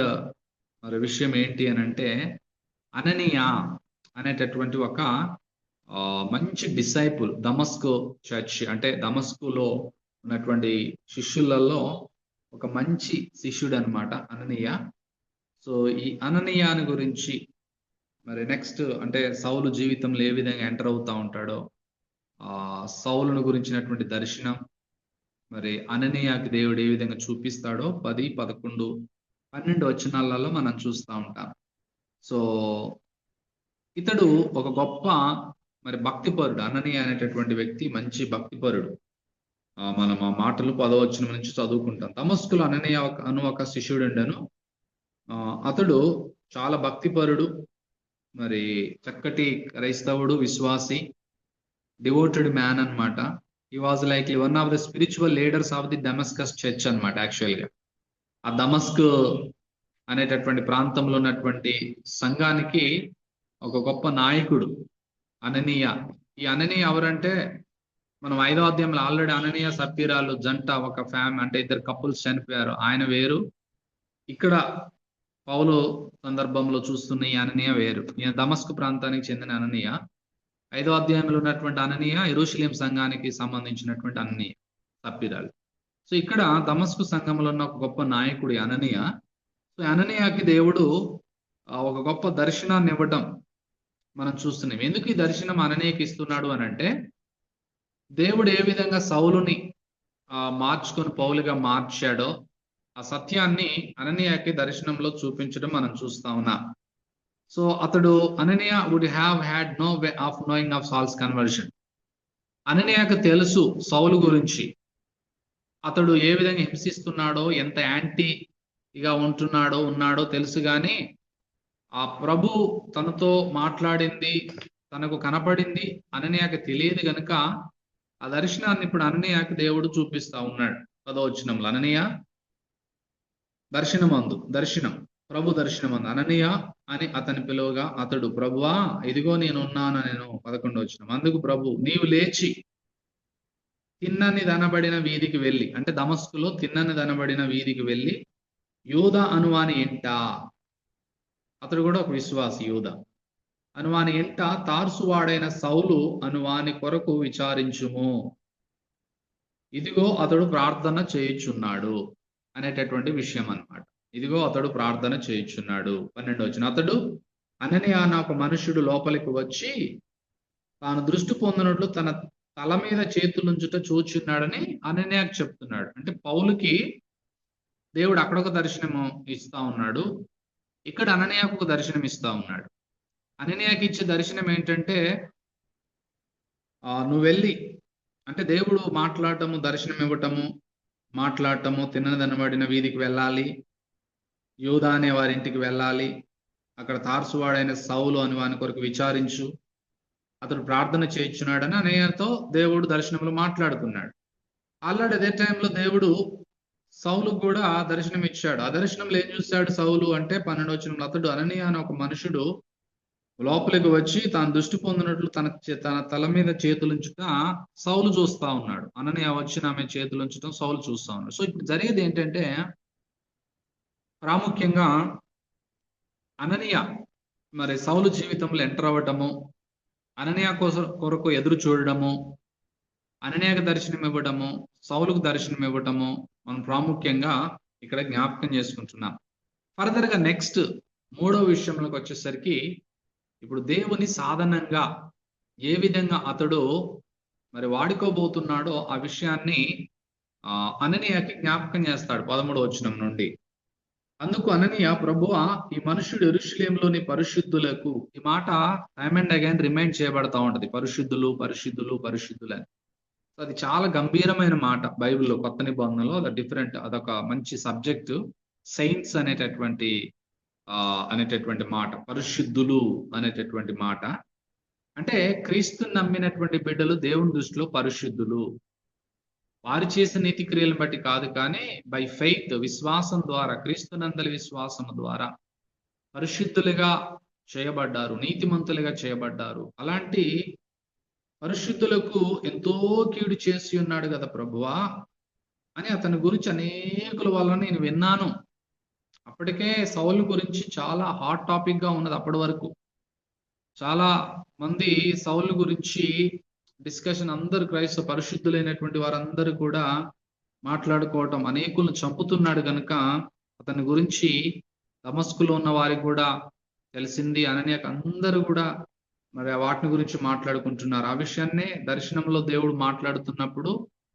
మరి విషయం ఏంటి అని అంటే, అననీయ అనేటటువంటి ఒక మంచి డిసైపుల్, దమస్కు చర్చ్ అంటే దమస్కులో ఉన్నటువంటి శిష్యులలో ఒక మంచి శిష్యుడు అనమాట అననీయ. సో ఈ అననీయాని గురించి మరి నెక్స్ట్ అంటే సౌలు జీవితంలో ఏ విధంగా ఎంటర్ అవుతా ఉంటాడో, సౌలును గురించినటువంటి దర్శనం మరి అననీయాకి దేవుడు ఏ విధంగా చూపిస్తాడో 10, 11, 12 వచనాలలో మనం చూస్తూ ఉంటాం. సో ఇతడు ఒక గొప్ప మరి భక్తిపరుడు. అననీయ అనేటటువంటి వ్యక్తి మంచి భక్తిపరుడు. మనం ఆ మాటలు 10వ వచనం నుంచి చదువుకుంటాం. దమస్కులో అననీయ అను ఒక శిష్యుడు ఉండను. అతడు చాలా భక్తిపరుడు, మరి చక్కటి క్రైస్తవుడు, విశ్వాసి, డివోటెడ్ మ్యాన్ అన్నమాట. He was like one of the spiritual leaders of the Damascus church అన్నమాట. యాక్చువల్ గా ఆ దమస్క్ అనేటటువంటి ప్రాంతంలో ఉన్నటువంటి సంఘానికి ఒక గొప్ప నాయకుడు అననీయ. ఈ అననీయ ఎవరంటే, మనం 5వ అధ్యాయంలో ఆల్రెడీ అననీయ సప్పీరాలు జంట, ఒక అంటే 2 కపుల్స్ చనిపోయారు, ఆయన వేరు. ఇక్కడ పౌలు సందర్భంలో చూస్తున్న ఈ అననీయ వేరు. ఈయన దమస్కు ప్రాంతానికి చెందిన అననీయ. 5వ అధ్యాయంలో ఉన్నటువంటి అననీయ యెరూషలేం సంఘానికి సంబంధించినటువంటి అననీయ, సప్పిరాలు. సో ఇక్కడ దమస్కు సంఘంలో ఉన్న ఒక గొప్ప నాయకుడు అననీయ. సో అననీయాకి దేవుడు ఒక గొప్ప దర్శనాన్ని ఇవ్వడం మనం చూస్తున్నాం. ఎందుకు ఈ దర్శనం అననీయకి ఇస్తున్నాడు అని అంటే, దేవుడు ఏ విధంగా సౌలుని మార్చుకొని పౌలుగా మార్చాడో ఆ సత్యాన్ని అననీయాకి దర్శనంలో చూపించడం మనం చూస్తా ఉన్నాం. సో అతడు అననీయ would have had no way of knowing of Saul's conversion. అననీయాకు తెలుసు సౌలు గురించి, అతడు ఏ విధంగా హింసిస్తున్నాడో, ఎంత యాంటీగా ఉన్నాడో తెలుసు. కానీ ఆ ప్రభు తనతో మాట్లాడింది, తనకు కనపడింది అననీయాకి తెలియదు గనుక ఆ దర్శనాన్ని ఇప్పుడు అననీయాకి దేవుడు చూపిస్తా ఉన్నాడు. 10వ వచనంలో అననీయ దర్శనం ప్రభు దర్శనమందు అననీయ అని అతని పిలువగా అతడు, ప్రభువా ఇదిగో నేను ఉన్నాను నేను. 11వ వచనం, అందుకు ప్రభు, నీవు లేచి తిన్నని దనబడిన వీధికి వెళ్ళి, అంటే దమస్కులో తిన్నని దనబడిన వీధికి వెళ్ళి యూదా అనువాని ఇంట, అతడు కూడా ఒక విశ్వాసి, యూదా అనువాని ఇంట తార్సువాడైన సౌలు అనువాని కొరకు విచారించుము, ఇదిగో అతడు ప్రార్థన చేయుచున్నాడు అనేటటువంటి విషయం అన్నమాట. ఇదిగో అతడు ప్రార్థన చేయుచున్నాడు. 12వ వచనం, అతడు అననీయ అన్న ఒక మనుషుడు లోపలికి వచ్చి తాను దృష్టి పొందినట్లు తన తల మీద చేతులుంచుట చూచున్నాడని అననీయాకు చెప్తున్నాడు. అంటే పౌలుకి దేవుడు అక్కడొక దర్శనము ఇస్తా ఉన్నాడు, ఇక్కడ అననీయాకు ఒక దర్శనం ఇస్తా ఉన్నాడు. అననీయాకి ఇచ్చే దర్శనం ఏంటంటే, నువ్వు వెళ్ళి, అంటే దేవుడు మాట్లాడటము, దర్శనం ఇవ్వటము, తిన్నదనబడిన వీధికి వెళ్ళాలి, యూదా అనే వారి ఇంటికి వెళ్ళాలి, అక్కడ తార్సువాడైన సౌలు అని వాని కొరకు విచారించు, అతడు ప్రార్థన చేయించున్నాడని అననీయతో దేవుడు దర్శనంలో మాట్లాడుతున్నాడు. ఆల్రెడీ అదే టైంలో దేవుడు సౌలుకు కూడా దర్శనం ఇచ్చాడు. ఆ దర్శనంలో ఏం చూశాడు సౌలు అంటే, 12వ వచనంలో, అతడు అననీయ అనే ఒక మనుషుడు లోపలికి వచ్చి తాను దృష్టి పొందినట్లు తన తల మీద చేతులుంచుట సౌలు చూస్తా ఉన్నాడు. అననీయ వచ్చి ఆమె చేతులుంచడం సౌలు చూస్తా ఉన్నాడు. సో ఇప్పుడు జరిగేది ఏంటంటే, ప్రాముఖ్యంగా అననీయ మరి సౌలు జీవితంలో ఎంటర్ అవ్వటము, అననీయ కొరకు ఎదురు చూడడము, అననీయకు దర్శనం ఇవ్వడము, సౌలుకు దర్శనం ఇవ్వటము మనం ప్రాముఖ్యంగా ఇక్కడ జ్ఞాపకం చేసుకుంటున్నాం. ఫర్దర్ గా నెక్స్ట్ 3వ విషయంలోకి వచ్చేసరికి, ఇప్పుడు దేవుని సాధనంగా ఏ విధంగా అతడు మరి వాడుకోబోతున్నాడో ఆ విషయాన్ని అననీయకి జ్ఞాపకం చేస్తాడు 13వ వచనం నుండి. అందుకు అననీయ, ప్రభువా ఈ మనుషుడు యెరూషలేములోని పరిశుద్ధులకు, ఈ మాట టైమ్ అండ్ అగైన్ రిమైండ్ చేయబడతా ఉంటది, పరిశుద్ధులు పరిశుద్ధులు పరిశుద్ధులు అని. అది చాలా గంభీరమైన మాట బైబిల్లో, కొత్త నిబంధనలో అదొక మంచి సబ్జెక్టు, సెయింట్స్ అనేటటువంటి మాట, పరిశుద్ధులు అనేటటువంటి మాట. అంటే క్రీస్తుని నమ్మినటువంటి బిడ్డలు దేవుని దృష్టిలో పరిశుద్ధులు, వారు చేసిన నీతి క్రియలను బట్టి కాదు, కానీ బై ఫెయిత్, విశ్వాసం ద్వారా, క్రీస్తునందలి విశ్వాసం ద్వారా పరిశుద్ధులుగా చేయబడ్డారు, నీతిమంతులుగా చేయబడ్డారు. అలాంటి పరిశుద్ధులకు ఎంతో కీడు చేసి ఉన్నాడు కదా ప్రభువా అని అతని గురించి అనేకుల వల్ల నేను విన్నాను. అప్పటికే సౌలు గురించి చాలా హాట్ టాపిక్ గా ఉన్నది. అప్పటి వరకు చాలా మంది సౌలు గురించి డిస్కషన్, అందరు క్రైస్తవ పరిశుద్ధులైనటువంటి వారందరూ కూడా మాట్లాడుకోవటం, అనేకులను చంపుతున్నాడు గనుక అతని గురించి దమస్కులో ఉన్న వారికి కూడా తెలిసింది. అననీయకు అందరూ కూడా మరి వాటిని గురించి మాట్లాడుకుంటున్నారు. ఆ విషయాన్నే దర్శనంలో దేవుడు మాట్లాడుతున్నప్పుడు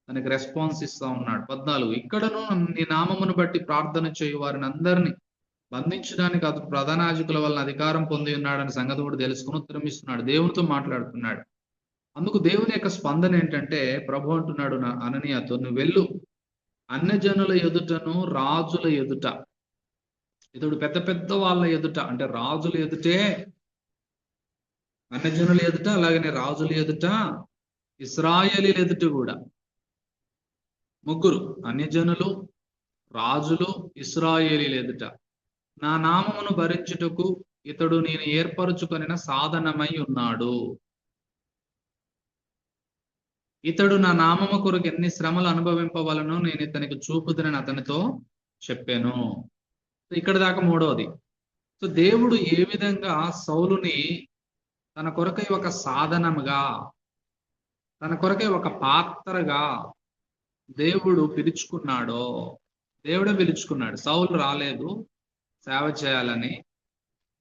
తనకి రెస్పాన్స్ ఇస్తా ఉన్నాడు. 14, ఇక్కడను నీ నామమును బట్టి ప్రార్థన చేయు వారిని అందరినీ బంధించడానికి అతడు ప్రధాన యాజకుల వలన అధికారం పొంది ఉన్నాడని సంగతి కూడా తెలుసుకుని ఉత్తరం ఇస్తున్నాడు, దేవునితో మాట్లాడుతున్నాడు. అందుకు దేవుని యొక్క స్పందన ఏంటంటే, ప్రభు అంటున్నాడు అననీయతో, నువ్వు వెళ్ళు, అన్యజనుల ఎదుటను రాజుల ఎదుట, ఇతడు పెద్ద పెద్ద వాళ్ళ ఎదుట, అంటే రాజుల ఎదుటే, అన్యజనుల ఎదుట, అలాగనే రాజుల ఎదుట, ఇశ్రాయేలీల ఎదుట కూడా, ముగ్గురు, అన్యజనులు, రాజులు, ఇశ్రాయేలీల ఎదుట నా నామమును భరించుటకు ఇతడు నేను ఏర్పరచుకొనిన సాధనమై ఉన్నాడు. ఇతడు నా నామము కొరకు ఎన్ని శ్రమలు అనుభవింపవలనో నేను ఇతనికి చూపుదనని అతనితో చెప్పాను. ఇక్కడ దాకా మూడవది. సో దేవుడు ఏ విధంగా సౌలుని తన కొరకై ఒక సాధనముగా, తన కొరకై ఒక పాత్రగా దేవుడు పిలుచుకున్నాడో, దేవుడే పిలుచుకున్నాడు. సౌలు రాలేదు సేవ చేయాలని,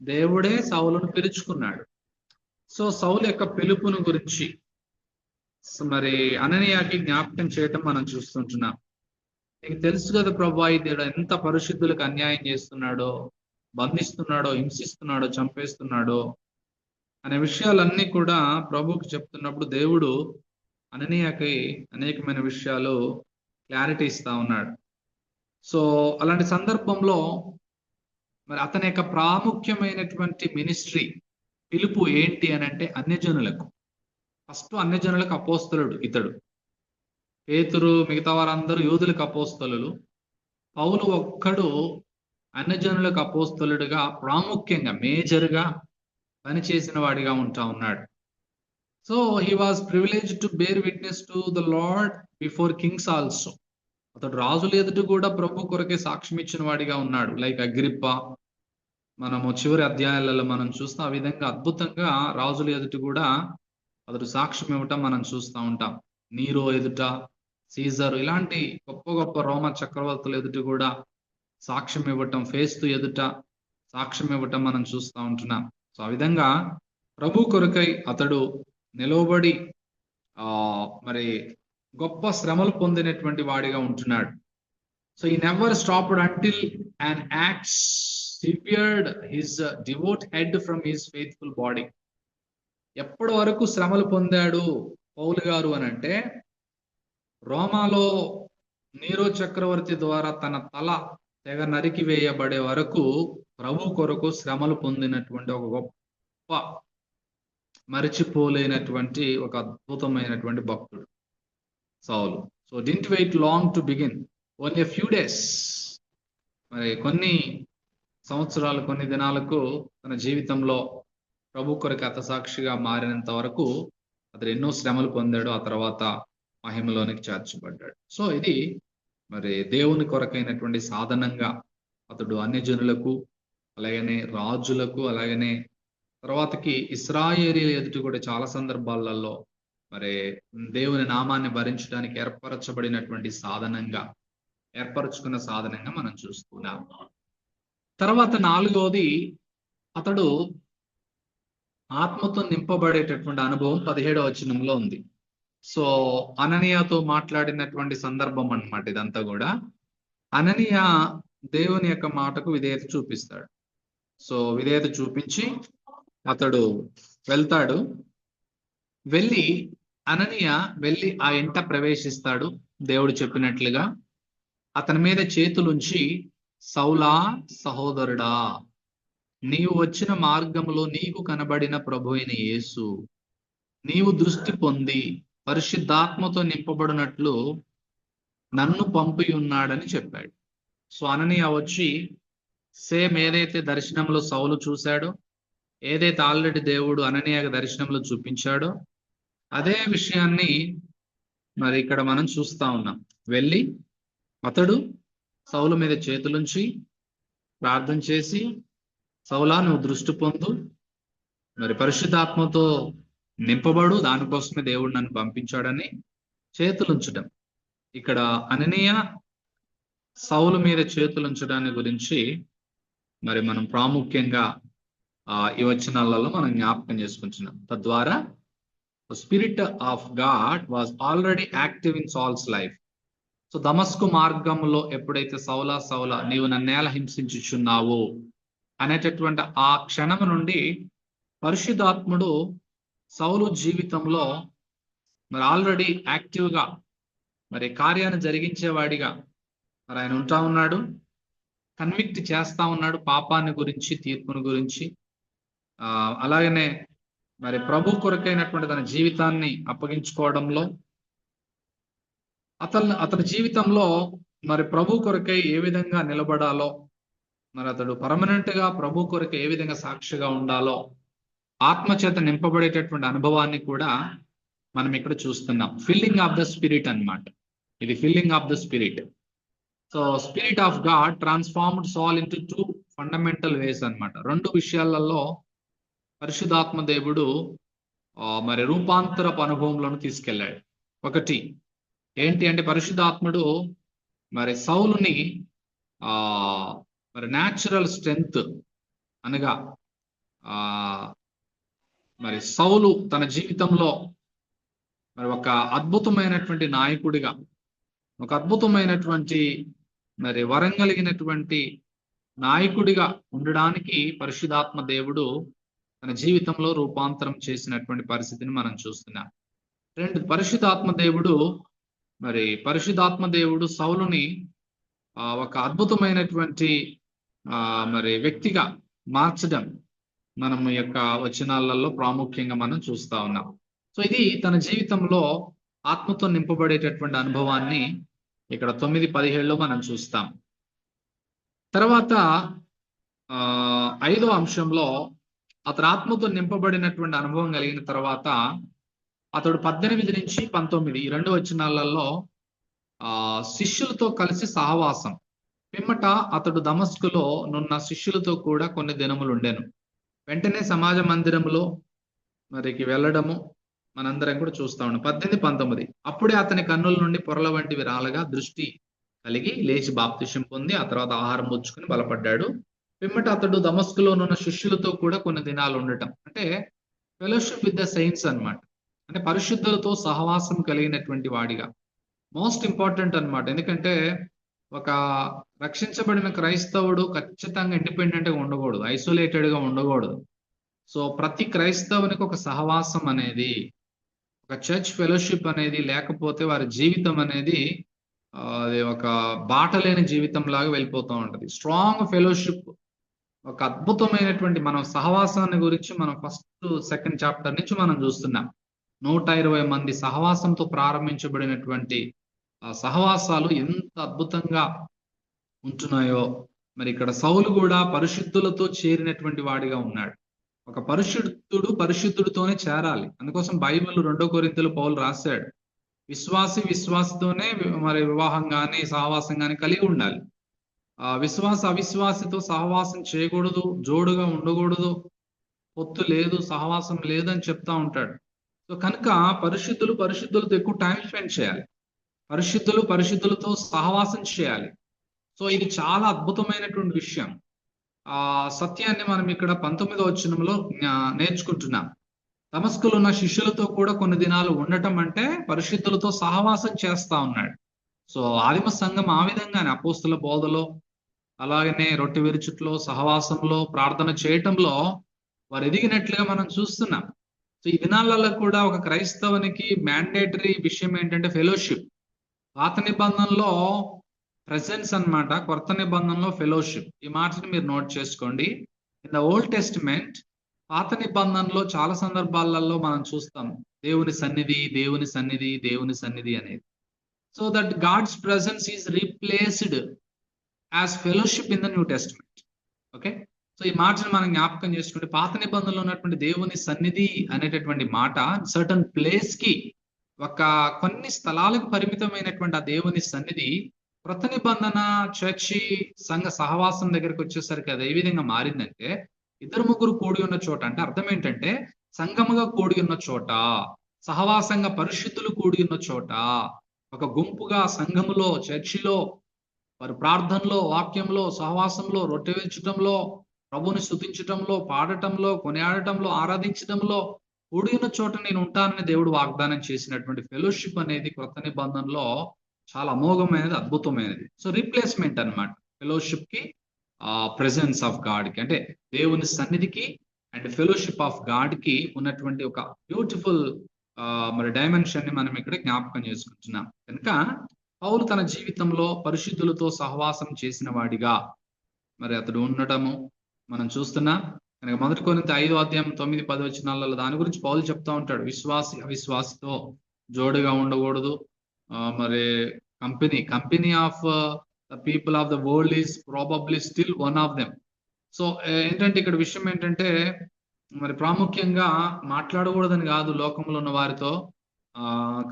దేవుడే సౌలును పిలుచుకున్నాడు. సో సౌలు యొక్క పిలుపును గురించి మరి అననీయాకి జ్ఞాపకం చేయటం మనం చూస్తుంటున్నాం. నీకు తెలుసు కదా ప్రభువా, ఈ దేవుడు ఎంత పరిశుద్ధులకు అన్యాయం చేస్తున్నాడో, బంధిస్తున్నాడో, హింసిస్తున్నాడో, చంపేస్తున్నాడో అనే విషయాలన్నీ కూడా ప్రభువుకి చెప్తున్నప్పుడు దేవుడు అననీయాకి అనేకమైన విషయాలు క్లారిటీ ఇస్తా ఉన్నాడు. సో అలాంటి సందర్భంలో మరి అతని యొక్క ప్రాముఖ్యమైనటువంటి మినిస్ట్రీ పిలుపు ఏంటి అని అంటే అన్యజనులకు. ఫస్ట్ అన్యజనులకు అపోస్తలుడు ఇతడు. పేతురు మిగతా వారందరూ యూదులకు అపోస్తలులు. పౌలు ఒక్కడు అన్యజనులకు అపోస్తలుడుగా ప్రాముఖ్యంగా మేజర్గా పనిచేసిన వాడిగా ఉంటా ఉన్నాడు. So he was privilege to bear witness to the Lord before kings also. అతడు రాజుల ఎదుట కూడా ప్రభు కొరకే సాక్ష్యం ఇచ్చిన వాడిగా ఉన్నాడు. లైక్ అగ్రిప్ప, మనము చివరి అధ్యాయాలలో మనం చూస్తాం. ఆ విధంగా అద్భుతంగా రాజుల ఎదుట కూడా అతడు సాక్ష్యం ఇవ్వటం మనం చూస్తూ ఉంటాం. నీరో ఎదుట, సీజర్, ఇలాంటి గొప్ప గొప్ప రోమ చక్రవర్తుల ఎదుట కూడా సాక్ష్యం ఇవ్వటం, ఫేస్తు ఎదుట సాక్ష్యం ఇవ్వటం మనం చూస్తూ ఉంటున్నాం. సో ఆ విధంగా ప్రభు కొరకై అతడు నిలవబడి మరి గొప్ప శ్రమలు పొందినటువంటి వాడిగా ఉంటున్నాడు. సో ఈ never stopped until an axe severed his devout head from his faithful body. ఎప్పటి వరకు శ్రమలు పొందాడు పౌలు గారు అని అంటే, రోమాలో నీరో చక్రవర్తి ద్వారా తన తల తెగ నరికి వేయబడే వరకు ప్రభు కొరకు శ్రమలు పొందినటువంటి ఒక గొప్ప మరిచిపోలేనటువంటి ఒక అద్భుతమైనటువంటి భక్తుడు Saul. So didn't wait long to begin, only a few days. మరి కొన్ని సంవత్సరాలు, కొన్ని దినాలకు తన జీవితంలో ప్రభు కొరకు హతసాక్షిగా మారినంత వరకు అతడు ఎన్నో శ్రమలు పొందాడు. ఆ తర్వాత మహిమలోనికి చేర్చబడ్డాడు. సో ఇది మరి దేవుని కొరకైనటువంటి సాధనంగా అతడు అన్యజనులకు, అలాగనే రాజులకు, అలాగనే తర్వాతకి ఇశ్రాయేలీయుల ఎదుట కూడా చాలా సందర్భాలలో మరి దేవుని నామాన్ని భరించడానికి ఏర్పరచబడినటువంటి సాధనంగా, ఏర్పరచుకున్న సాధనంగా మనం చూస్తున్నాం. తర్వాత నాలుగవది, అతడు ఆత్మతో నింపబడేటటువంటి అనుభవం 17వ వచనంలో ఉంది. సో అననీయాతో మాట్లాడినటువంటి సందర్భం అన్నమాట ఇదంతా కూడా. అననీయ దేవుని యొక్క మాటకు విధేయత చూపిస్తాడు. సో విధేయత చూపించి అతడు వెళ్తాడు. అననీయ వెళ్ళి ఆ ఇంట ప్రవేశిస్తాడు. దేవుడు చెప్పినట్లుగా అతని మీద చేతులుంచి, సౌలా సహోదరుడా, నీవు వచ్చిన మార్గంలో నీకు కనబడిన ప్రభు అయిన యేసు, నీవు దృష్టి పొంది పరిశుద్ధాత్మతో నింపబడినట్లు నన్ను పంపి ఉన్నాడని చెప్పాడు. సో అననీయ వచ్చి సేమ్ ఏదైతే దర్శనంలో సౌలు చూశాడో, ఏదైతే ఆల్రెడీ దేవుడు అననీయకు దర్శనంలో చూపించాడో, అదే విషయాన్ని మరి ఇక్కడ మనం చూస్తా ఉన్నాం. వెళ్ళి అతడు సౌలు మీద చేతులుంచి ప్రార్థన చేసి, సౌలా నువ్వు దృష్టి పొందు, మరి పరిశుద్ధాత్మతో నింపబడు, దానికోసమే దేవుడు నన్ను పంపించాడని చేతులుంచడం. ఇక్కడ అననీయ సౌలు మీద చేతులుంచడాన్ని గురించి మరి మనం ప్రాముఖ్యంగా ఈ వచనాలలో మనం జ్ఞాపకం చేసుకుంటున్నాం. తద్వారా spirit of God was already active in Saul's life. So దమస్కు మార్గంలో ఎప్పుడైతే సౌలా నీవు నన్నేలా హింసించుచున్నావు అనేటటువంటి ఆ క్షణం నుండి పరిశుద్ధాత్ముడు సౌలు జీవితంలో మరి ఆల్రెడీ యాక్టివ్గా మరి కార్యాన్ని జరిగించేవాడిగా మరి ఆయన ఉంటా ఉన్నాడు. కన్విక్ట్ చేస్తా ఉన్నాడు పాపాన్ని గురించి, తీర్పుని గురించి. అలాగనే మరి ప్రభు కొరకైనటువంటి తన జీవితాన్ని అప్పగించుకోవడంలో, అతని జీవితంలో మరి ప్రభు కొరకై ఏ విధంగా నిలబడాలో, మరి అతడు పర్మనెంట్ గా ప్రభు కొరకు ఏ విధంగా సాక్షిగా ఉండాలో, ఆత్మచేత నింపబడేటటువంటి అనుభవాన్ని కూడా మనం ఇక్కడ చూస్తున్నాం. ఫిల్లింగ్ ఆఫ్ ద స్పిరిట్ అన్నమాట. ఇది filling of the spirit. So spirit of God transformed సాల్ ఇంటూ టూ ఫండమెంటల్ వేస్ అన్నమాట. రెండు విషయాలలో పరిశుద్ధాత్మ దేవుడు మరి రూపాంతరపు అనుభవంలోను తీసుకెళ్ళాడు. ఒకటి ఏంటి అంటే పరిశుద్ధాత్ముడు మరి సౌలుని ఆ మరి న్యాచురల్ స్ట్రెంగ్త్ అనగా ఆ మరి సౌలు తన జీవితంలో మరి ఒక అద్భుతమైనటువంటి నాయకుడిగా, ఒక అద్భుతమైనటువంటి మరి వరం కలిగినటువంటి నాయకుడిగా ఉండడానికి పరిశుద్ధాత్మ దేవుడు తన జీవితంలో రూపాంతరం చేసినటువంటి పరిస్థితిని మనం చూస్తున్నాం. రెండు, పరిశుద్ధాత్మ దేవుడు సౌలుని ఒక అద్భుతమైనటువంటి మరి వ్యక్తిగా మార్చడం మనం యొక్క వచనాలలో ప్రాముఖ్యంగా మనం చూస్తా ఉన్నాం. సో ఇది తన జీవితంలో ఆత్మతో నింపబడేటటువంటి అనుభవాన్ని ఇక్కడ 9:17లో మనం చూస్తాం. తర్వాత 5వ అంశంలో అతడు ఆత్మతో నింపబడినటువంటి అనుభవం కలిగిన తర్వాత అతడు 18 నుంచి 19 ఈ 2 వచనాలలో శిష్యులతో కలిసి సహవాసం. పిమ్మట అతడు దమస్కులో నున్న శిష్యులతో కూడా కొన్ని దినములు ఉండెను. వెంటనే సమాజ మందిరములో మరికి వెళ్ళడము మనందరం కూడా చూస్తా ఉన్నాం. 18, 19 అప్పుడే అతని కన్నుల నుండి పొరల వంటివి రాలగా దృష్టి కలిగి లేచి బాప్తిసం పొంది ఆ తర్వాత ఆహారం పుచ్చుకుని బలపడ్డాడు. పిమ్మట అతడు దమస్కులో ఉన్న శిష్యులతో కూడా కొన్ని దినాలు ఉండటం అంటే ఫెలోషిప్ విత్ ద సెయింట్స్ అన్నమాట. అంటే పరిశుద్ధులతో సహవాసం కలిగినటువంటి వాడిగా, మోస్ట్ ఇంపార్టెంట్ అన్నమాట. ఎందుకంటే ఒక రక్షించబడిన క్రైస్తవుడు ఖచ్చితంగా ఇండిపెండెంట్ గా ఉండకూడదు, ఐసోలేటెడ్ గా ఉండకూడదు. సో ప్రతి క్రైస్తవునికి ఒక సహవాసం అనేది, ఒక చర్చ్ ఫెలోషిప్ అనేది లేకపోతే వారి జీవితం అనేది అది ఒక బాట లేని జీవితం లాగా వెళ్ళిపోతూ ఉంటది. స్ట్రాంగ్ ఫెలోషిప్, ఒక అద్భుతమైనటువంటి మనం సహవాసాన్ని గురించి మనం ఫస్ట్ సెకండ్ చాప్టర్ నుంచి మనం చూస్తున్నాం. 120 మంది సహవాసంతో ప్రారంభించబడినటువంటి సహవాసాలు ఎంత అద్భుతంగా ఉంటున్నాయో. మరి ఇక్కడ సౌలు కూడా పరిశుద్ధులతో చేరినటువంటి వాడిగా ఉన్నాడు. ఒక పరిశుద్ధుడితోనే చేరాలి. అందుకోసం బైబిల్ 2 కొరింథీయులు పౌలు రాశాడు, విశ్వాసితోనే మరి వివాహం గాని సహవాసం గాని కలిగి ఉండాలి. అవిశ్వాసితో సహవాసం చేయకూడదు, జోడుగా ఉండకూడదు, పొత్తు లేదు, సహవాసం లేదని చెప్తా ఉంటాడు. సో కనుక పరిశుద్ధులతో ఎక్కువ టైం స్పెండ్ చేయాలి, పరిశుద్ధులతో సహవాసం చేయాలి. సో ఇది చాలా అద్భుతమైనటువంటి విషయం. సత్యాన్ని మనం ఇక్కడ 19వ వచనంలో నేర్చుకుంటున్నాం. దమస్కులో ఉన్న శిష్యులతో కూడా కొన్ని దినాలు ఉండటం అంటే పరిశుద్ధులతో సహవాసం చేస్తా ఉన్నాడు. సో ఆదిమ సంఘం ఆ విధంగానే అపోస్తుల బోధలో, అలాగనే రొట్టె విరుచుట్లో, సహవాసంలో, ప్రార్థన చేయటంలో వారు ఎదిగినట్లుగా మనం చూస్తున్నాం. సో ఈ దినాలలో కూడా ఒక క్రైస్తవునికి మ్యాండేటరీ విషయం ఏంటంటే ఫెలోషిప్. పాత నిబంధనలో ప్రెసెన్స్ అన్నమాట, కొత్త నిబంధనలో ఫెలోషిప్. ఈ మాటని మీరు నోట్ చేసుకోండి. ఇన్ ద ఓల్డ్ టెస్టిమెంట్, పాత నిబంధనలో చాలా సందర్భాలలో మనం చూస్తాం దేవుని సన్నిధి అనేది. So that God's presence is replaced as fellowship in the New Testament. Okay, so ఈ మాటను మనం జ్ఞాపకం చేసుకుంటే పాత నిబంధనలో ఉన్నటువంటి దేవుని సన్నిధి అనేటటువంటి మాట సర్టన్ ప్లేస్ కి, ఒక కొన్ని స్థలాలకు పరిమితమైనటువంటి ఆ దేవుని సన్నిధి క్రొత్త నిబంధన చర్చి సంఘ సహవాసం దగ్గరికి వచ్చేసరికి అది ఏ విధంగా మారిందంటే 2-3 కూడి ఉన్న చోట, అంటే అర్థం ఏంటంటే సంఘముగా కూడి ఉన్న చోట, సహవాసంగా పరిశుద్ధులు కూడి ఉన్న చోట, ఒక గుంపుగా సంఘములో, చర్చిలో వారి ప్రార్థనలో, వాక్యంలో, సహవాసంలో, రొట్టె విరుచుటంలో, ప్రభుని స్తుతించటంలో, పాడటంలో, కొనియాడటంలో, ఆరాధించడంలో కూడి ఉన్న చోట నేను ఉంటానని దేవుడు వాగ్దానం చేసినటువంటి ఫెలోషిప్ అనేది క్రొత్త నిబంధనలో చాలా అమోఘమైనది, అద్భుతమైనది. సో రీప్లేస్మెంట్ అన్నమాట ఫెలోషిప్ కి, ప్రెసెన్స్ ఆఫ్ గాడ్ కి, అంటే దేవుని సన్నిధికి అండ్ ఫెలోషిప్ ఆఫ్ గాడ్ కి ఉన్నటువంటి ఒక బ్యూటిఫుల్ మరి డైమెన్షన్ ని మనం ఇక్కడ జ్ఞాపకం చేసుకుంటున్నాం. కనుక పౌలు తన జీవితంలో పరిశుద్ధులతో సహవాసం చేసిన వాడిగా మరి అతడు ఉండటము మనం చూస్తున్నాం. కనుక 1 కొరింథీ 5వ అధ్యాయం 9-10 వచనాలలో దాని గురించి పౌలు చెప్తా ఉంటాడు. అవిశ్వాసితో జోడుగా ఉండకూడదు. మరి company of the people of the world is probably still one of them. So ఏంటంటే ఇక్కడ విషయం ఏంటంటే మరి ప్రాముఖ్యంగా మాట్లాడకూడదని కాదు, లోకంలో ఉన్న వారితో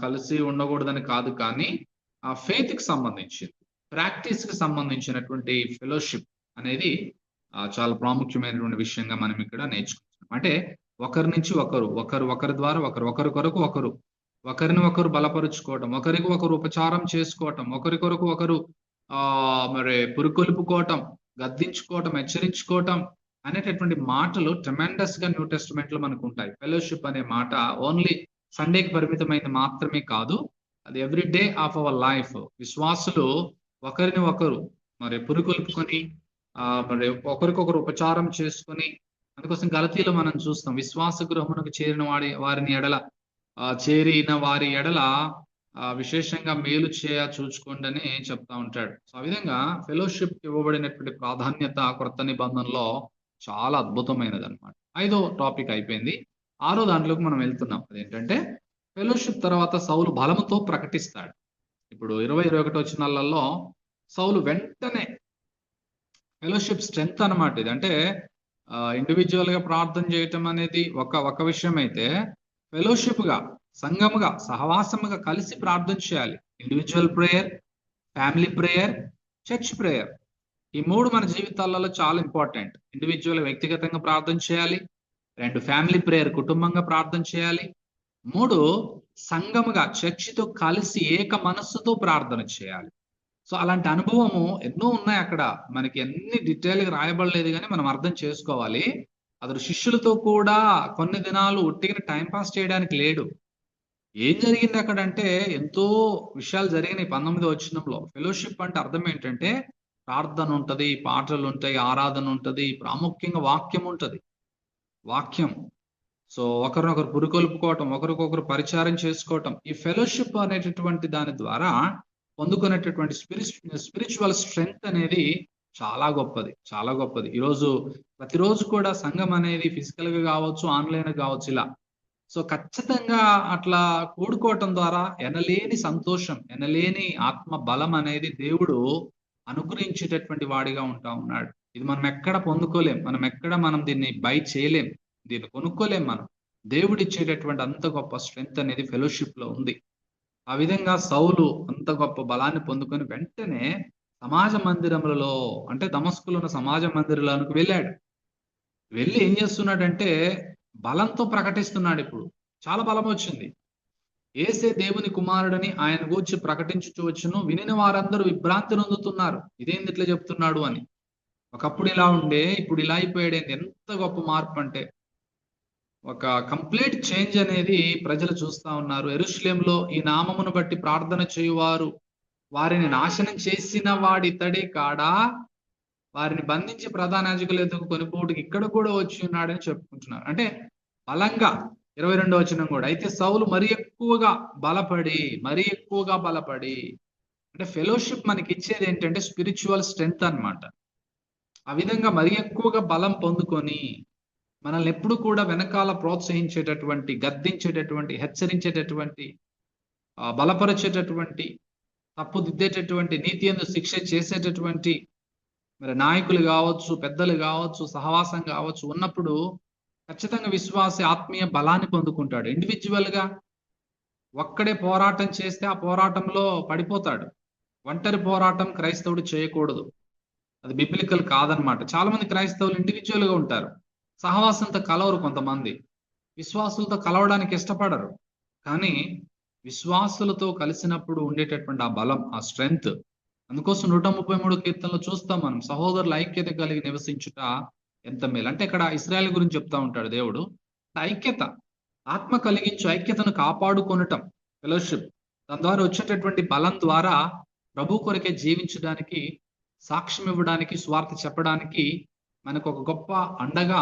కలిసి ఉండకూడదని కాదు, కానీ ఆ ఫెయిత్ కి సంబంధించింది. ప్రాక్టీస్ కి సంబంధించినటువంటి ఫెలోషిప్ అనేది చాలా ప్రాముఖ్యమైనటువంటి విషయంగా మనం ఇక్కడ నేర్చుకుంటున్నాం. అంటే ఒకరి నుంచి ఒకరి ద్వారా ఒకరి కొరకు ఒకరిని ఒకరు బలపరుచుకోవటం, ఒకరికి ఒకరు ఉపచారం చేసుకోవటం, ఒకరి కొరకు ఒకరు మరి పురుకొల్పుకోవటం, గద్దించుకోవటం, హెచ్చరించుకోవటం అనేటటువంటి మాటలు ట్రెమెండస్ గా న్యూ టెస్టిమెంట్ లో మనకు ఉంటాయి. ఫెలోషిప్ అనే మాట ఓన్లీ సండేకి పరిమితమైనది మాత్రమే కాదు, అది every day of our life. విశ్వాసులు ఒకరిని ఒకరు మరి పురుకొల్పుకొని మరి ఒకరికొకరు ఉపచారం చేసుకొని, అందుకోసం గలతీలో మనం చూస్తాం, విశ్వాస గృహమునకు చేరిన వారి ఎడల విశేషంగా మేలు చూచుకోండి అని చెప్తా ఉంటాడు. సో ఆ విధంగా ఫెలోషిప్ ఇవ్వబడినటువంటి ప్రాధాన్యత క్రొత్త నిబంధనలో చాలా అద్భుతమైనది అనమాట. 5వ టాపిక్ అయిపోయింది. 6వ దాంట్లోకి మనం వెళ్తున్నాం. అదేంటంటే ఫెలోషిప్ తర్వాత సౌలు బలముతో ప్రకటిస్తాడు. ఇప్పుడు 20-21 వచనాలలో సౌలు వెంటనే ఫెలోషిప్ స్ట్రెంగ్త్ అనమాట ఇది. అంటే ఇండివిజువల్ గా ప్రార్థన చేయటం అనేది ఒక విషయం అయితే, ఫెలోషిప్ గా, సంఘముగా, సహవాసముగా కలిసి ప్రార్థన చేయాలి. Individual prayer, family prayer, church prayer. ఈ 3 మన జీవితాలలో చాలా ఇంపార్టెంట్. ఇండివిజువల్ వ్యక్తిగతంగా ప్రార్థన చేయాలి. 2 ఫ్యామిలీ ప్రేయర్, కుటుంబంగా ప్రార్థన చేయాలి. 3 సంఘముగా, చర్చితో కలిసి ఏక మనస్సుతో ప్రార్థన చేయాలి. సో అలాంటి అనుభవము ఎన్నో ఉన్నాయి అక్కడ. మనకి ఎన్ని డీటెయిల్గా రాయబడలేదు, కానీ మనం అర్థం చేసుకోవాలి. అతడు శిష్యులతో కూడా కొన్ని దినాలు ఒట్టిగా టైం పాస్ చేయడానికి లేడు. ఏం జరిగింది అక్కడ అంటే ఎంతో విషయాలు జరిగినాయి. 19వ వచనంలో ఫెలోషిప్ అంటే అర్థం ఏంటంటే ప్రార్థన ఉంటది, పాటలు ఉంటాయి, ఆరాధన ఉంటది, ప్రాముఖ్యంగా వాక్యం ఉంటది. వాక్యం. సో ఒకరినొకరు పురుకొల్పుకోవటం, ఒకరికొకరు పరిచారం చేసుకోవటం, ఈ ఫెలోషిప్ అనేటటువంటి దాని ద్వారా పొందుకునేటటువంటి స్పిరిచువల్ స్ట్రెంగ్త్ అనేది చాలా గొప్పది, చాలా గొప్పది. ఈరోజు ప్రతిరోజు కూడా సంఘం అనేది ఫిజికల్ గా కావచ్చు, ఆన్లైన్ కావచ్చు, ఇలా. సో ఖచ్చితంగా అట్లా కూడుకోవటం ద్వారా ఎనలేని సంతోషం, ఎనలేని ఆత్మ బలం అనేది దేవుడు అనుగ్రహించేటటువంటి వాడిగా ఉంటా ఉన్నాడు. ఇది మనం ఎక్కడ పొందుకోలేం, మనం దీన్ని బై చేయలేం, దీన్ని కొనుక్కోలేం. మనం దేవుడు ఇచ్చేటటువంటి అంత గొప్ప స్ట్రెంగ్త్ అనేది ఫెలోషిప్ లో ఉంది. ఆ విధంగా సౌలు అంత గొప్ప బలాన్ని పొందుకొని వెంటనే సమాజ మందిరములలో, అంటే దమస్కులో ఉన్న సమాజ మందిరాలకు వెళ్ళాడు. వెళ్ళి ఏం చేస్తున్నాడంటే బలంతో ప్రకటిస్తున్నాడు. ఇప్పుడు చాలా బలం వచ్చింది. ఏసే దేవుని కుమారుడని ఆయన గూర్చి ప్రకటించుచు వచ్చును, వినిన వారందరూ విభ్రాంతి నొందుతున్నారు, ఇదేంది ఇట్లా చెప్తున్నాడు అని. ఒకప్పుడు ఇలా ఉండే, ఇప్పుడు ఇలా అయిపోయాడు. ఎంత గొప్ప మార్పు అంటే ఒక కంప్లీట్ చేంజ్ అనేది ప్రజలు చూస్తా ఉన్నారు. యెరూషలేములో ఈ నామమును బట్టి ప్రార్థన చేయువారు వారిని నాశనం చేసిన వాడితడే కాడా, వారిని బంధించి ప్రధాన యాజకుల ఎదుగు కొనిపోటుకి ఇక్కడ కూడా వచ్చి ఉన్నాడని చెప్పుకుంటున్నారు. అంటే బలంగా 22వ వచనం కూడా, అయితే సౌలు మరీ ఎక్కువగా బలపడి, అంటే ఫెలోషిప్ మనకి ఇచ్చేది ఏంటంటే స్పిరిచువల్ స్ట్రెంగ్త్ అన్నమాట. ఆ విధంగా మరీ ఎక్కువగా బలం పొందుకొని మనల్ని ఎప్పుడు కూడా వెనకాల ప్రోత్సహించేటటువంటి, గద్దించేటటువంటి, హెచ్చరించేటటువంటి, బలపరిచేటటువంటి, తప్పుదిద్దేటటువంటి, నీతి యందు శిక్ష చేసేటటువంటి మరి నాయకులు కావచ్చు, పెద్దలు కావచ్చు, సహవాసం కావచ్చు ఉన్నప్పుడు ఖచ్చితంగా విశ్వాసి ఆత్మీయ బలాన్ని పొందుకుంటాడు. ఇండివిజువల్ గా ఒక్కడే పోరాటం చేస్తే ఆ పోరాటంలో పడిపోతాడు. ఒంటరి పోరాటం క్రైస్తవుడు చేయకూడదు, అది బిబ్లికల్ కాదనమాట. చాలా మంది క్రైస్తవులు ఇండివిజువల్ గా ఉంటారు, సహవాసంతో కలవరు. కొంతమంది విశ్వాసులతో కలవడానికి ఇష్టపడరు, కానీ విశ్వాసులతో కలిసినప్పుడు ఉండేటటువంటి ఆ బలం, ఆ స్ట్రెంగ్త్. అందుకోసం 133 కీర్తనలు చూస్తాం మనం, సహోదరుల ఐక్యత కలిగి నివసించుట ఎంత మేలు. అంటే ఇక్కడ ఇశ్రాయేల్ గురించి చెప్తా ఉంటాడు దేవుడు. ఐక్యత, ఆత్మ కలిగించు ఐక్యతను కాపాడుకొనటం ఫెలోషిప్. దాని ద్వారా వచ్చేటటువంటి బలం ద్వారా ప్రభు కొరకే జీవించడానికి, సాక్ష్యం ఇవ్వడానికి, స్వార్థ చెప్పడానికి మనకు ఒక గొప్ప అండగా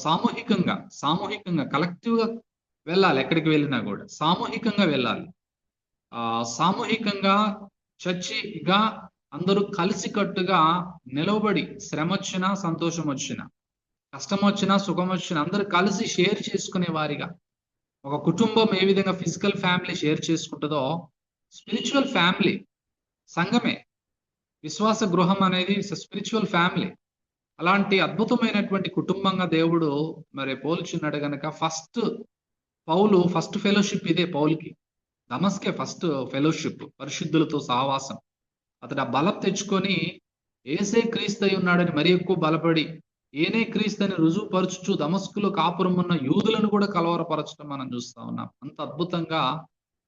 సామూహికంగా కలెక్టివ్ గా వెళ్ళాలి. ఎక్కడికి వెళ్ళినా కూడా సామూహికంగా వెళ్ళాలి. సామూహికంగా చర్చిగా అందరూ కలిసికట్టుగా నిలవబడి, శ్రమ వచ్చినా, సంతోషం వచ్చినా, కష్టం వచ్చినా, సుఖం వచ్చినా అందరూ కలిసి షేర్ చేసుకునే వారిగా, ఒక కుటుంబం ఏ విధంగా ఫిజికల్ ఫ్యామిలీ షేర్ చేసుకుంటుందో, స్పిరిచువల్ ఫ్యామిలీ సంఘమే, విశ్వాస గృహం అనేది స్పిరిచువల్ ఫ్యామిలీ. అలాంటి అద్భుతమైనటువంటి కుటుంబంగా దేవుడు మరి పోల్చున్నాడు గనక ఫస్ట్ ఫెలోషిప్ ఇదే పౌలుకి. దమస్కే ఫస్ట్ ఫెలోషిప్, పరిశుద్ధులతో సహవాసం. అతడు ఆ బలం తెచ్చుకొని ఏసే క్రీస్తు అయి ఉన్నాడని మరి ఎక్కువ బలపడి ఏనే క్రీస్తు అని రుజువుపరచుచు దమస్కులో కాపురం ఉన్న యూదులను కూడా కలవరపరచడం మనం చూస్తా ఉన్నాం. అంత అద్భుతంగా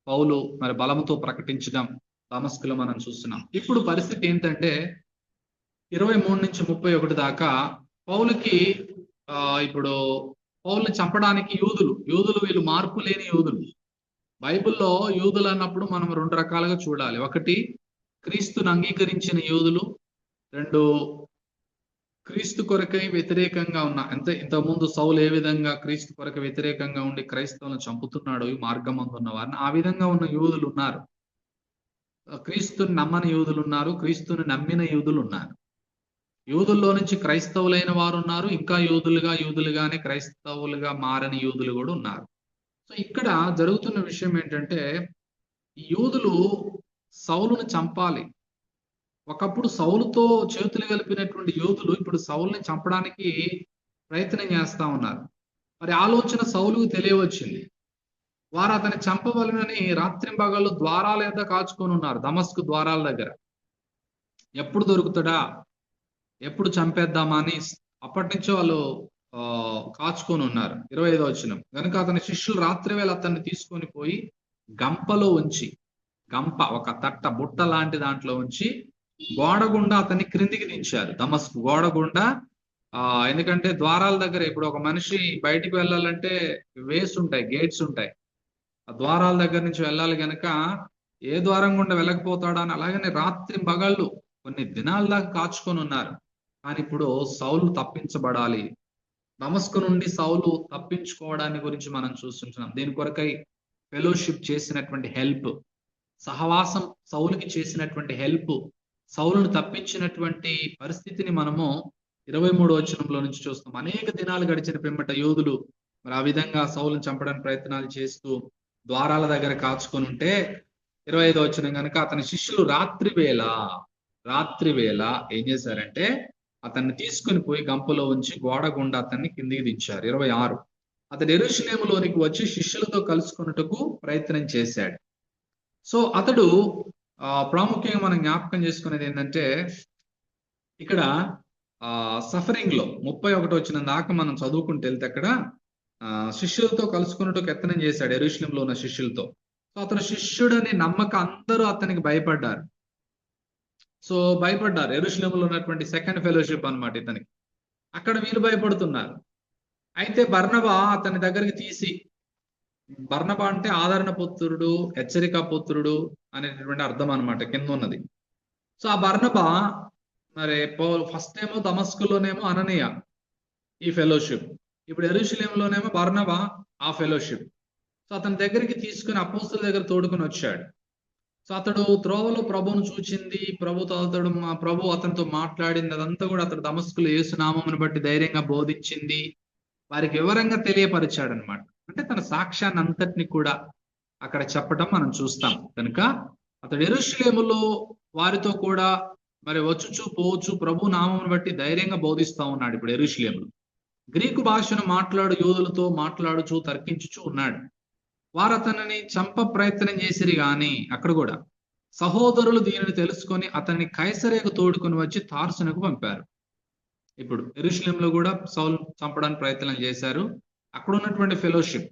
పౌలు మరి బలంతో ప్రకటించడం దమస్కులో మనం చూస్తున్నాం. ఇప్పుడు పరిస్థితి ఏంటంటే 23-31 దాకా పౌలుకి ఇప్పుడు పౌలుని చంపడానికి యూదులు వీళ్ళు మార్పు లేని యూదులు. బైబిల్లో యూదులు అన్నప్పుడు మనం 2 రకాలుగా చూడాలి. ఒకటి క్రీస్తుని అంగీకరించిన యూదులు, 2 క్రీస్తు కొరకై వ్యతిరేకంగా ఉన్న ఇంతకుముందు సౌలు ఏ విధంగా క్రీస్తు కొరకు వ్యతిరేకంగా ఉండి క్రైస్తవులను చంపుతున్నాడు ఈ మార్గమందు ఉన్న వారిని, ఆ విధంగా ఉన్న యూదులు ఉన్నారు. క్రీస్తుని నమ్మని యూదులు ఉన్నారు, క్రీస్తుని నమ్మిన యూదులు ఉన్నారు. యూదుల్లో నుంచి క్రైస్తవులైన వారు ఉన్నారు, ఇంకా యూదులుగానే క్రైస్తవులుగా మారని యూదులు కూడా ఉన్నారు. సో ఇక్కడ జరుగుతున్న విషయం ఏంటంటే ఈ యూదులు సౌలుని చంపాలి. ఒకప్పుడు సౌలుతో చేతులు కలిపినటువంటి యూదులు ఇప్పుడు సౌలుని చంపడానికి ప్రయత్నం చేస్తా ఉన్నారు. మరి ఆలోచన సౌలుకు తెలియవచ్చింది. వారు అతన్ని చంపవలనని రాత్రింబగళ్ళు ద్వారాల యొద్ద కాచుకొని ఉన్నారు, దమస్కు ద్వారాల దగ్గర. ఎప్పుడు దొరుకుతాడా, ఎప్పుడు చంపేద్దామా అని అప్పటి నుంచి వాళ్ళు కాచుకొని ఉన్నారు. 25వ వచనం, కనుక అతని శిష్యులు రాత్రివేళ అతన్ని తీసుకొని పోయి గంపలో ఉంచి, గంప ఒక తట్ట బుట్ట లాంటి దాంట్లో ఉంచి గోడ గుండా అతన్ని క్రిందికి దించారు. దమస్కు గోడ గుండా. ఎందుకంటే ద్వారాల దగ్గర ఇప్పుడు ఒక మనిషి బయటికి వెళ్ళాలంటే వేస్ ఉంటాయి, గేట్స్ ఉంటాయి. ఆ ద్వారాల దగ్గర నుంచి వెళ్ళాలి గనక ఏ ద్వారం గుండా వెళ్ళకపోతాడా అని అలాగనే రాత్రి పగళ్ళు కొన్ని దినాల దాకా కాచుకొని ఉన్నారు. కానీ ఇప్పుడు సౌలు తప్పించబడాలి. దమస్కు నుండి సౌలు తప్పించుకోవడాన్ని గురించి మనం చూస్తుంటున్నాం. దీని కొరకై ఫెలోషిప్ చేసినటువంటి హెల్ప్, సహవాసం సౌలుకి చేసినటువంటి హెల్ప్, సౌలును తప్పించినటువంటి పరిస్థితిని మనము 23వ వచనంలో నుంచి చూస్తాం. అనేక దినాలు గడిచిన పిమ్మట యూదులు మరి ఆ విధంగా సౌలును చంపడానికి ప్రయత్నాలు చేస్తూ ద్వారాల దగ్గర కాచుకొని ఉంటే 25వ వచనం కనుక అతని శిష్యులు రాత్రి వేళ ఏం చేశారంటే అతన్ని తీసుకుని పోయి గంపలో ఉంచి గోడ గుండా అతన్ని కిందికి దించారు. 26, అతడు యెరూషలేములోనికి వచ్చి శిష్యులతో కలుసుకొనుటకు ప్రయత్నం చేశాడు. సో అతడు ప్రాముఖ్యంగా మనం జ్ఞాపకం చేసుకునేది ఏంటంటే ఇక్కడ సఫరింగ్ లో 31వ వచనం దాకా మనం చదువుకుంటూ వెళ్తే అక్కడ శిష్యులతో కలుసుకున్నట్టు యత్నం చేశాడు, యెరూషలేములో ఉన్న శిష్యులతో. సో అతను శిష్యుడని నమ్మక అందరూ అతనికి భయపడ్డారు. యెరూషలేములో ఉన్నటువంటి సెకండ్ ఫెలోషిప్ అన్నమాట ఇతనికి. అక్కడ వీళ్ళు భయపడుతున్నారు. అయితే బర్నబా అతని దగ్గరికి తీసి, బర్నబా అంటే ఆదరణ పుత్రుడు, హెచ్చరిక పుత్రుడు అనేటటువంటి అర్థం అనమాట కింద ఉన్నది. సో ఆ బర్నబా మరి ఫస్ట్ ఏమో దమస్కులోనేమో అననీయ ఈ ఫెలోషిప్, ఇప్పుడు యెరూషలేములోనేమో బర్నబా ఆ ఫెలోషిప్. సో అతని దగ్గరికి తీసుకుని అపోస్తుల దగ్గర తోడుకుని వచ్చాడు. సో అతడు త్రోవలో ప్రభువును చూచింది, ప్రభు అతనితో మాట్లాడింది, అదంతా కూడా అతడు దమస్కులో యేసు నామమును బట్టి ధైర్యంగా బోధించింది, వారికి వివరంగా తెలియపరిచాడు అనమాట. అంటే తన సాక్ష్యాన్ని అంతటిని కూడా అక్కడ చెప్పడం మనం చూస్తాం. కనుక అతడు యెరూషలేములో వారితో కూడా మరి వచ్చుచు పోవచ్చు ప్రభు నామమును బట్టి ధైర్యంగా బోధిస్తా ఉన్నాడు. ఇప్పుడు యెరూషలేములో గ్రీకు భాషను మాట్లాడు యూదులతో మాట్లాడుచు తర్కించుచు ఉన్నాడు. వారు అతనిని చంప ప్రయత్నం చేసిరి గాని అక్కడ కూడా సహోదరులు దీనిని తెలుసుకొని అతన్ని కైసరేకు తోడుకొని వచ్చి తార్సునకు పంపారు. ఇప్పుడు యెరూషలేములో కూడా సౌలు చంపడానికి ప్రయత్నం చేశారు. అక్కడ ఉన్నటువంటి ఫెలోషిప్,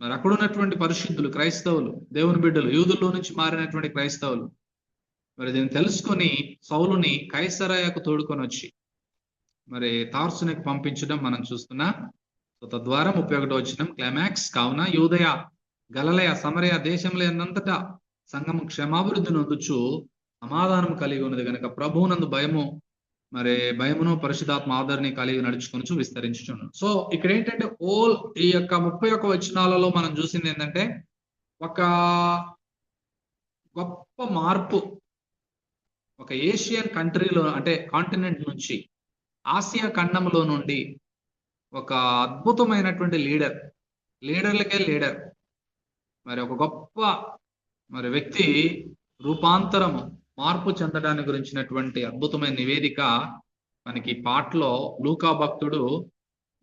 మరి అక్కడ ఉన్నటువంటి పరిశుద్ధులు, క్రైస్తవులు, దేవుని బిడ్డలు, యూదుల్లో నుంచి మారినటువంటి క్రైస్తవులు మరి దీన్ని తెలుసుకొని సౌలుని కైసరయకు తోడుకొని వచ్చి మరి తార్సునకు పంపించడం మనం చూస్తున్నా. సో తద్వారా 31వ వచనం క్లైమాక్స్, కావున యూదయ, గలిలయ, సమరయ దేశంలో ఎందంతటా సంఘము క్షేమాభివృద్ధి నొందుచు సమాధానం కలిగి ఉన్నది కనుక ప్రభువునందు భయమును పరిశుద్ధాత్మ ఆదరణి కలిగి నడుచుకొనుచు విస్తరించుచున్నాను. సో ఇక్కడ ఏంటంటే ఈ యొక్క 31 వచనాలలో మనం చూసింది ఏంటంటే ఒక గొప్ప మార్పు, ఒక ఏషియన్ కంట్రీలో అంటే కాంటినెంట్ నుంచి ఆసియా ఖండంలో నుండి ఒక అద్భుతమైనటువంటి లీడర్లకే లీడర్, మరి ఒక గొప్ప వ్యక్తి రూపాంతరము, మార్పు చెందడానికి గురించినటువంటి అద్భుతమైన నివేదిక మనకి పాటలో లూకా భక్తుడు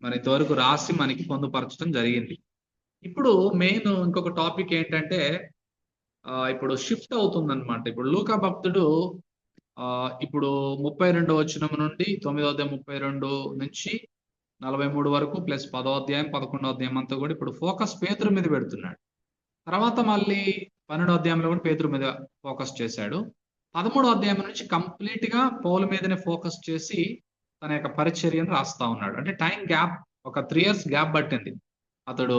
మరి ఇంతవరకు రాసి మనకి పొందుపరచడం జరిగింది. ఇప్పుడు మెయిన్ ఇంకొక టాపిక్ ఏంటంటే ఇప్పుడు షిఫ్ట్ అవుతుందన్నమాట. ఇప్పుడు లూకా భక్తుడు ఇప్పుడు 32వ వచనం నుండి 9వ అధ్యాయం 32 నుంచి 43 వరకు ప్లస్ 10వ అధ్యాయం 11వ అధ్యాయం అంతా కూడా ఇప్పుడు ఫోకస్ పేతురు మీద పెడుతున్నాడు. తర్వాత మళ్ళీ 12వ అధ్యాయంలో కూడా పేతురు మీద ఫోకస్ చేశాడు. 13వ అధ్యాయం నుంచి కంప్లీట్ గా పౌలు మీదనే ఫోకస్ చేసి తన యొక్క పరిచర్యను రాస్తా ఉన్నాడు. అంటే టైం గ్యాప్ ఒక 3 years గ్యాప్ పట్టింది అతడు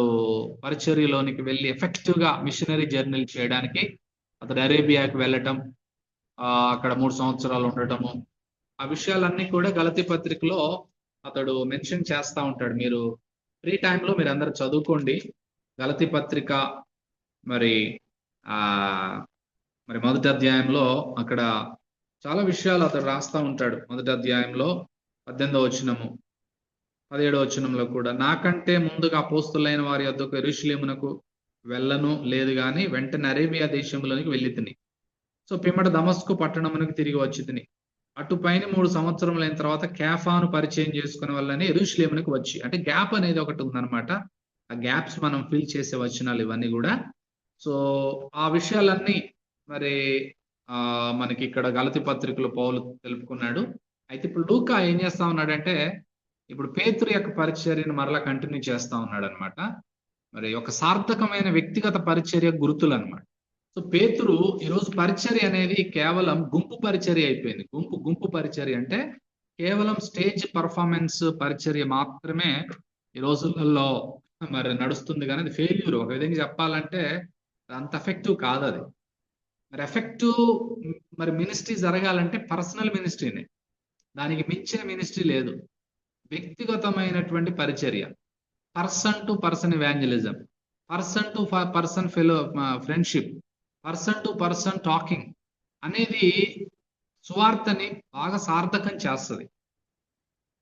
పరిచర్యలోనికి వెళ్ళి ఎఫెక్టివ్ గా మిషనరీ జర్నీలు చేయడానికి. అతడు అరేబియాకి వెళ్ళటం, అక్కడ 3 సంవత్సరాలు ఉండటము, ఆ విషయాలన్నీ కూడా గలతీ పత్రికలో అతడు మెన్షన్ చేస్తా ఉంటాడు. మీరు ఫ్రీ టైంలో మీరు అందరు చదువుకోండి. గలతీ పత్రిక మరి మొదటి అధ్యాయంలో అక్కడ చాలా విషయాలు అతడు రాస్తా ఉంటాడు. మొదటి అధ్యాయంలో 18వ వచనము 17వ వచనంలో కూడా, నాకంటే ముందుగా అపోస్తులైన వారి యొద్దకు యెరూషలేమునకు వెళ్ళను లేదు గాని వెంటనే అరేబియా దేశంలోనికి వెళ్ళి తిని, సో పిమ్మట దమస్కు పట్టణమునకు తిరిగి వచ్చి తిని, అటు పైన 3 సంవత్సరములైన తర్వాత కేఫాను పరిచయం చేసుకునే వాళ్ళని యెరూషలేమునకు వచ్చి, అంటే గ్యాప్ అనేది ఒకటి ఉందన్నమాట. ఆ గ్యాప్స్ మనం ఫిల్ చేసే వచనాలు ఇవన్నీ కూడా. సో ఆ విషయాలన్నీ మరి మనకి ఇక్కడ గలతీ పత్రికలో పౌలు తెలుపుకున్నాడు. అయితే ఇప్పుడు లూకా ఏం చేస్తా ఉన్నాడంటే, ఇప్పుడు పేతురు యొక్క పరిచర్యను మరలా కంటిన్యూ చేస్తా ఉన్నాడు అనమాట. మరి ఒక సార్థకమైన వ్యక్తిగత పరిచర్య గుర్తులు అనమాట. సో పేతురు ఈరోజు పరిచర్య అనేది కేవలం గుంపు పరిచర్య అయిపోయింది. గుంపు పరిచర్య అంటే కేవలం స్టేజ్ పర్ఫార్మెన్స్ పరిచర్య మాత్రమే ఈ రోజులలో మరి నడుస్తుంది, కానీ అది ఫెయిల్యూర్. ఒక విధంగా చెప్పాలంటే అంత ఎఫెక్టివ్ కాదు అది. మరి ఎఫెక్టివ్ మరి మినిస్ట్రీ జరగాలంటే పర్సనల్ మినిస్ట్రీనే, దానికి మించిన మినిస్ట్రీ లేదు. వ్యక్తిగతమైనటువంటి పరిచర్య, person to person evangelism, person to person fellow friendship, person to person talking అనేది సువార్తని బాగా సార్థకం చేస్తుంది.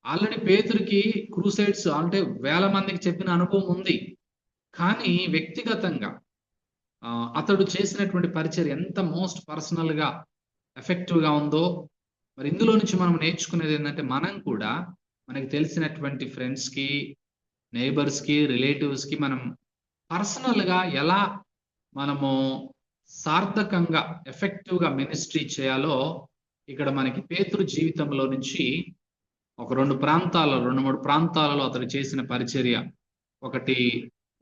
ఆల్రెడీ పేతురికి క్రూసైడ్స్ అంటే 1000 మందికి చెప్పిన అనుభవం ఉంది, కానీ వ్యక్తిగతంగా అతడు చేసినటువంటి పరిచర్య ఎంత మోస్ట్ పర్సనల్ గా ఎఫెక్టివ్ గా ఉందో. మరి ఇందులో నుంచి మనం నేర్చుకునేది ఏంటంటే, మనం కూడా మనకి తెలిసినటువంటి ఫ్రెండ్స్ కి, నైబర్స్ కి, రిలేటివ్స్ కి మనం పర్సనల్ గా ఎలా మనము సార్థకంగా ఎఫెక్టివ్ గా మినిస్ట్రీ చేయాలో ఇక్కడ మనకి పేతురు జీవితంలో నుంచి ఒక 2 3 ప్రాంతాలలో అతడు చేసిన పరిచర్య, ఒకటి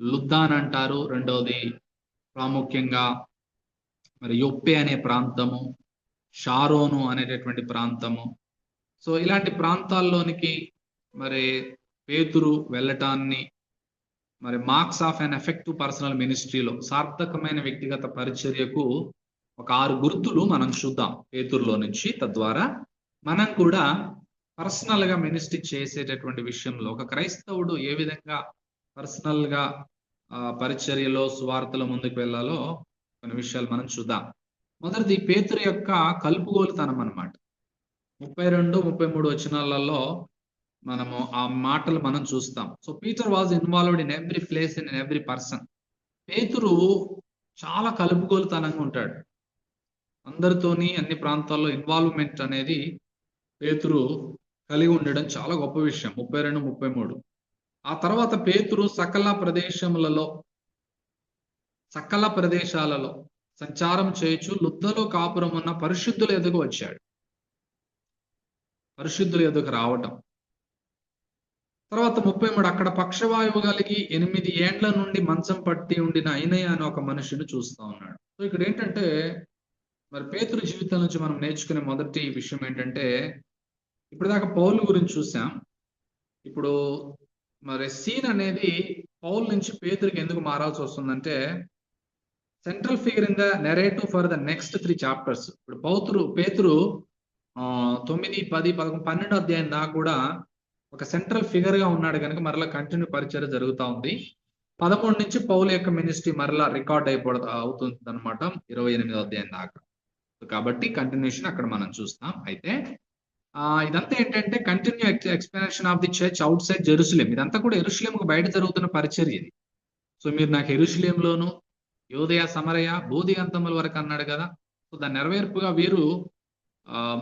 లుద్దాన్ అంటారు, రెండవది ప్రాముఖ్యంగా మరి యొప్పే అనే ప్రాంతము, షారోను అనేటటువంటి ప్రాంతము. సో ఇలాంటి ప్రాంతాల్లోనికి మరి పేతురు వెళ్ళటాన్ని మరి marks of an effective personal మినిస్ట్రీలో సార్థకమైన వ్యక్తిగత పరిచర్యకు ఒక 6 గుర్తులు మనం చూద్దాం పేతురులో నుంచి. తద్వారా మనం కూడా పర్సనల్ గా మినిస్ట్రీ చేసేటటువంటి విషయంలో ఒక క్రైస్తవుడు ఏ విధంగా పర్సనల్ గా పరిచర్యలో సువార్తలో ముందుకు వెళ్ళాలో కొన్ని విషయాలు మనం చూద్దాం. మొదటిది పేతురు యొక్క కలుపుగోలుతనం అన్నమాట. 32, 33 వచనాలలో మనము ఆ మాటలు మనం చూస్తాం. So Peter was involved in every place in every person. పేతురు చాలా కలుపుగోలుతనంగా ఉంటాడు, అందరితోని అన్ని ప్రాంతాల్లో ఇన్వాల్వ్మెంట్ అనేది పేతురు కలిగి ఉండడం చాలా గొప్ప విషయం. 32, 33. ఆ తర్వాత పేతురు సకల ప్రదేశాలలో సంచారం చేయొచ్చు లుద్దలో కాపురం ఉన్న పరిశుద్ధుల ఎదుగు వచ్చాడు. పరిశుద్ధుల ఎదుగు రావటం. తర్వాత 33, అక్కడ పక్షవాయువు కలిగి 8 ఏండ్ల నుండి మంచం పట్టి ఉండిన అయినయ్య అని ఒక మనిషిని చూస్తా ఉన్నాడు. సో ఇక్కడ ఏంటంటే, మరి పేతురు జీవితం నుంచి మనం నేర్చుకునే మొదటి విషయం ఏంటంటే, ఇప్పుడు దాకా పౌలు గురించి చూసాం. ఇప్పుడు మరి సీన్ అనేది పౌల్ నుంచి పేతురికి ఎందుకు మారాల్సి వస్తుందంటే, central figure in the narrative for the next 3 chapters. ఇప్పుడు పేతురు 9, 10, 11, 12 అధ్యాయం దాకా కూడా ఒక సెంట్రల్ ఫిగర్ గా ఉన్నాడు కనుక మరలా కంటిన్యూ పరిచర్య జరుగుతూ ఉంది. 13 నుంచి పౌలు యొక్క మినిస్ట్రీ మరలా రికార్డ్ అవుతుంది అనమాట 28వ అధ్యాయం దాకా. కాబట్టి కంటిన్యూషన్ అక్కడ మనం చూస్తాం. అయితే ఇదంతా ఏంటంటే continue expansion of the church out side Jerusalem. ఇదంతా కూడా యెరూషలేముకు బయట జరుగుతున్న పరిచర్య ఇది. సో మీరు నాకు యెరూషలేంలోను, యోదయ, సమరయ, బూది అంతముల వరకు అన్నాడు కదా. సో దాని నెరవేర్పుగా వీరు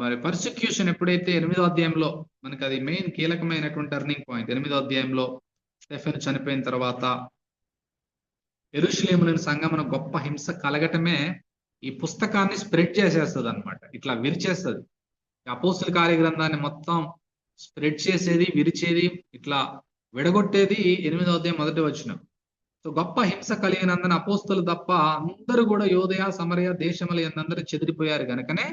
మరి పర్సిక్యూషన్ ఎప్పుడైతే 8వ అధ్యాయంలో మనకి అది మెయిన్ కీలకమైనటువంటి టర్నింగ్ పాయింట్. 8వ అధ్యాయంలో స్టెఫెను చనిపోయిన తర్వాత యెరూషలేములోని సంఘమున గొప్ప హింస కలగటమే ఈ పుస్తకాన్ని స్ప్రెడ్ చేసేస్తుంది అనమాట, ఇట్లా విరిచేస్తుంది. అపోస్తుల కార్యగ్రంథాన్ని మొత్తం స్ప్రెడ్ చేసేది, విరిచేది, ఇట్లా విడగొట్టేది 8వ అధ్యాయం 1వ వచనం. సో గొప్ప హింస కలిగినందున అపోస్తులు తప్ప అందరూ కూడా యోదయ సమరయ దేశముల యందందరూ చెదిరిపోయారు గనుకనే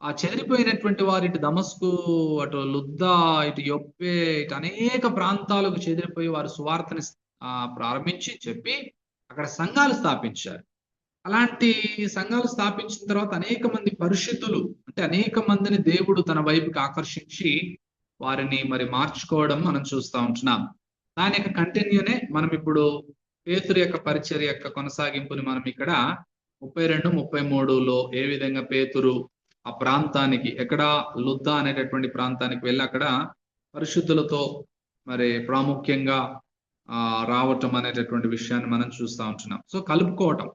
ఆ చెదిరిపోయినటువంటి వారు ఇటు దమస్కు, అటు లుద్దా, ఇటు యొప్పే, ఇటు అనేక ప్రాంతాలకు చెదిరిపోయి వారు సువార్తని ప్రారంభించి చెప్పి అక్కడ సంఘాలు స్థాపించారు. అలాంటి సంఘాలు స్థాపించిన తర్వాత అనేక మంది పరిశుద్ధులు, అంటే అనేక మందిని దేవుడు తన వైపుకి ఆకర్షించి వారిని మరి మార్చుకోవడం మనం చూస్తూ ఉంటున్నాం. దాని యొక్క కంటిన్యూనే మనం ఇప్పుడు పేతురు యొక్క పరిచర్య యొక్క కొనసాగింపుని మనం ఇక్కడ 32, 33లో ఏ విధంగా పేతురు ఆ ప్రాంతానికి, ఎక్కడ లుద్దా అనేటటువంటి ప్రాంతానికి వెళ్ళి అక్కడ పరిశుద్ధులతో మరి ప్రాముఖ్యంగా రావటం అనేటటువంటి విషయాన్ని మనం చూస్తూ ఉంటున్నాం. సో కలుపుకోవటం,